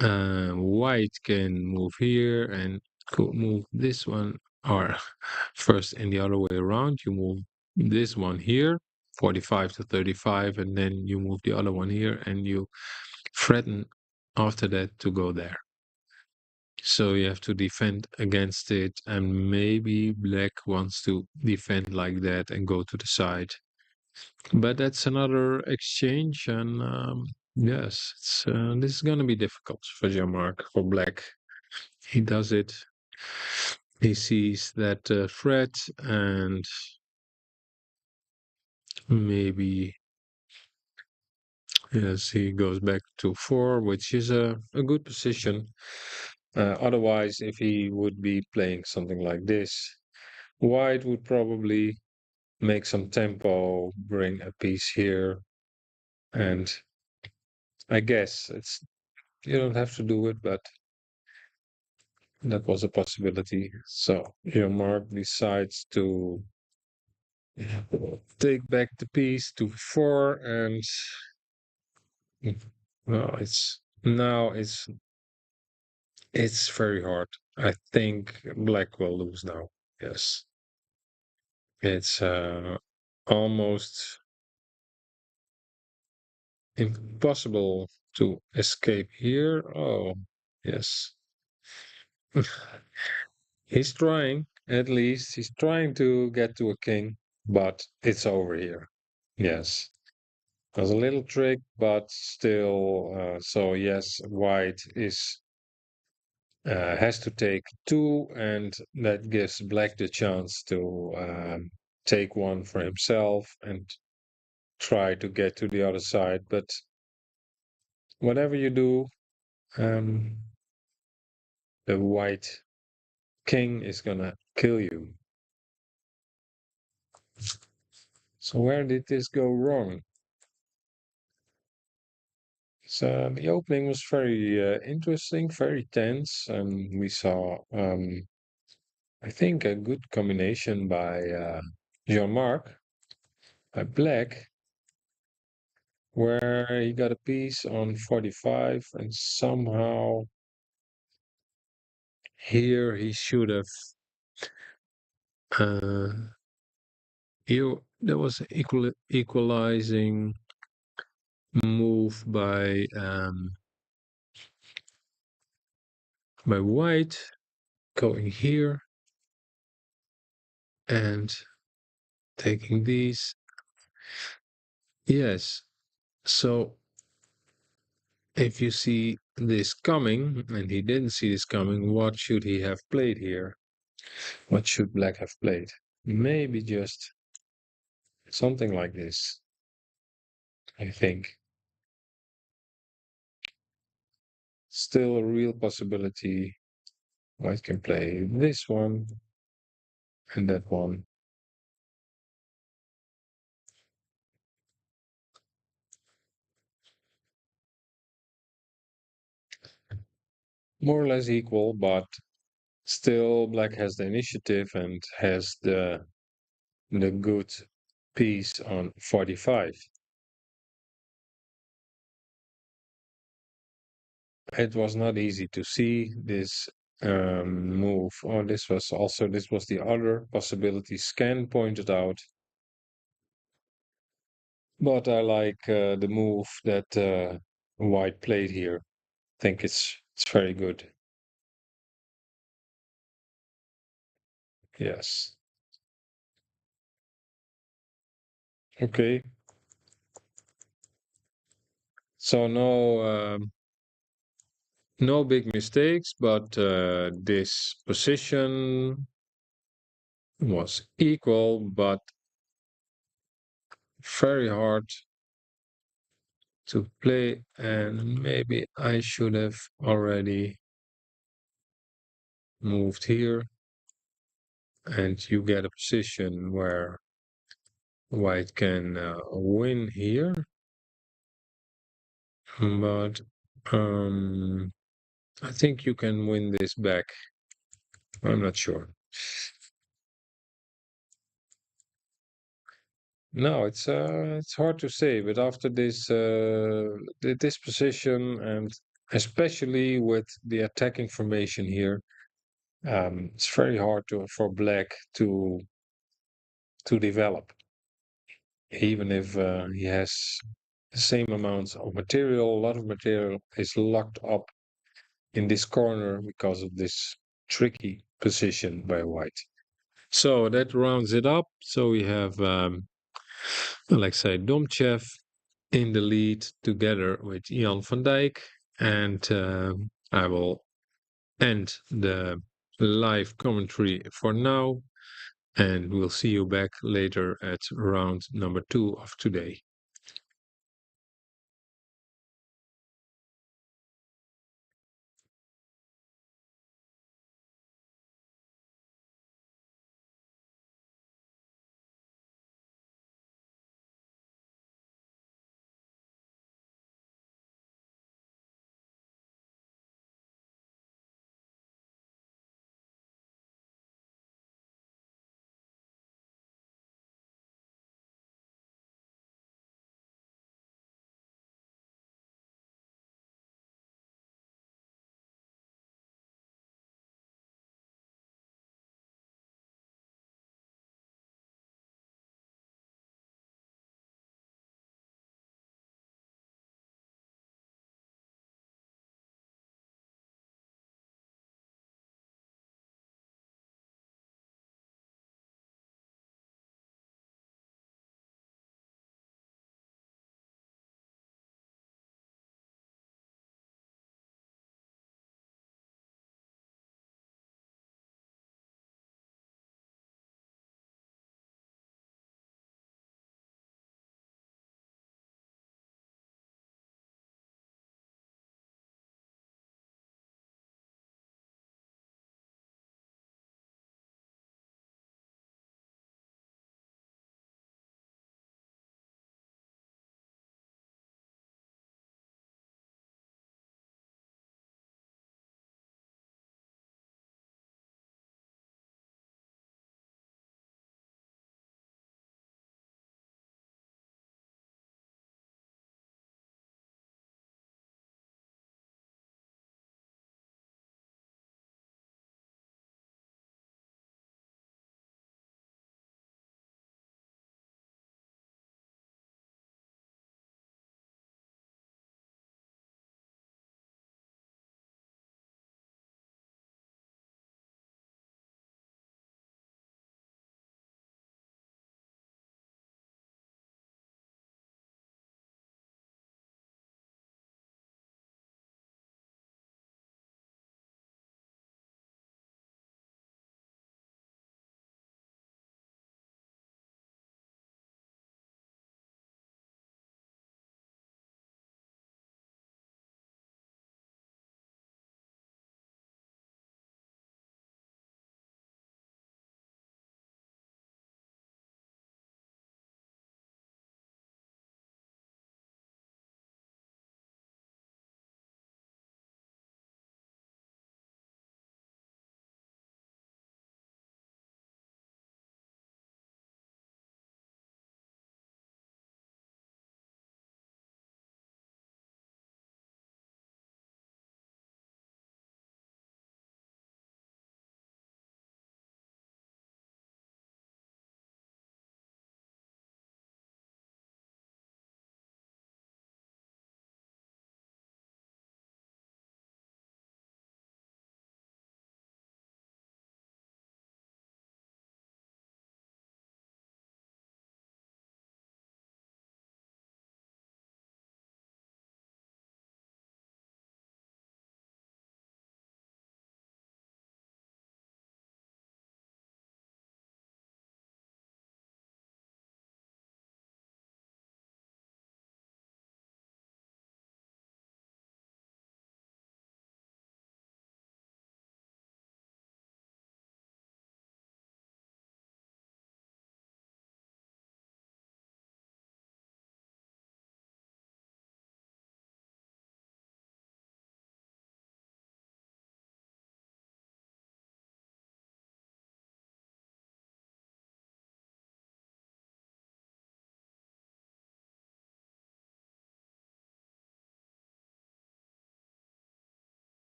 white can move here and could move this one, or first in the other way around, you move this one here, 45 to 35, and then you move the other one here and you threaten after that to go there. So you have to defend against it, and maybe black wants to defend like that and go to the side. But that's another exchange, and yes, this is going to be difficult for Jean-Marc, for black. He does it. He sees that threat, and maybe, yes, he goes back to 4, which is a good position. Otherwise, if he would be playing something like this, white would probably make some tempo, bring a piece here, and I guess you don't have to do it, but that was a possibility. So your mark decides to take back the piece to 4, and well, it's very hard. I think black will lose now. Yes, it's almost impossible to escape here. Oh, yes. He's trying, at least. He's trying to get to a king, but it's over here. Yes. There's a little trick, but still. So, yes, white is has to take 2, and that gives black the chance to take 1 for himself and try to get to the other side. But whatever you do, um, the white king is gonna kill you. So where did this go wrong? So the opening was very interesting, very tense, and we saw, I think, a good combination by Jean-Marc, by black, where he got a piece on 45, and somehow here he should have. Uh, there was an equalizing move by white going here and taking these. Yes, so if you see this coming, and he didn't see this coming, what should he have played here? What should black have played? Maybe just something like this, I think. Still a real possibility. White can play this one and that one. More or less equal, but still black has the initiative and has the good piece on 45. It was not easy to see this move. Oh, this was the other possibility Scan pointed out. But I like the move that white played here. I think it's very good. Yes. Okay. So no big mistakes, but this position was equal, but very hard to play, and maybe I should have already moved here. and you get a position where white can win here, but I think you can win this back. I'm not sure. No, it's hard to say, but after this position, and especially with the attacking formation here, it's very hard for black to develop, even if he has the same amounts of material. A lot of material is locked up in this corner because of this tricky position by white. So that rounds it up. So we have, like say, Domchev in the lead together with Jan van Dijk. And I will end the live commentary for now. And we'll see you back later at round number 2 of today.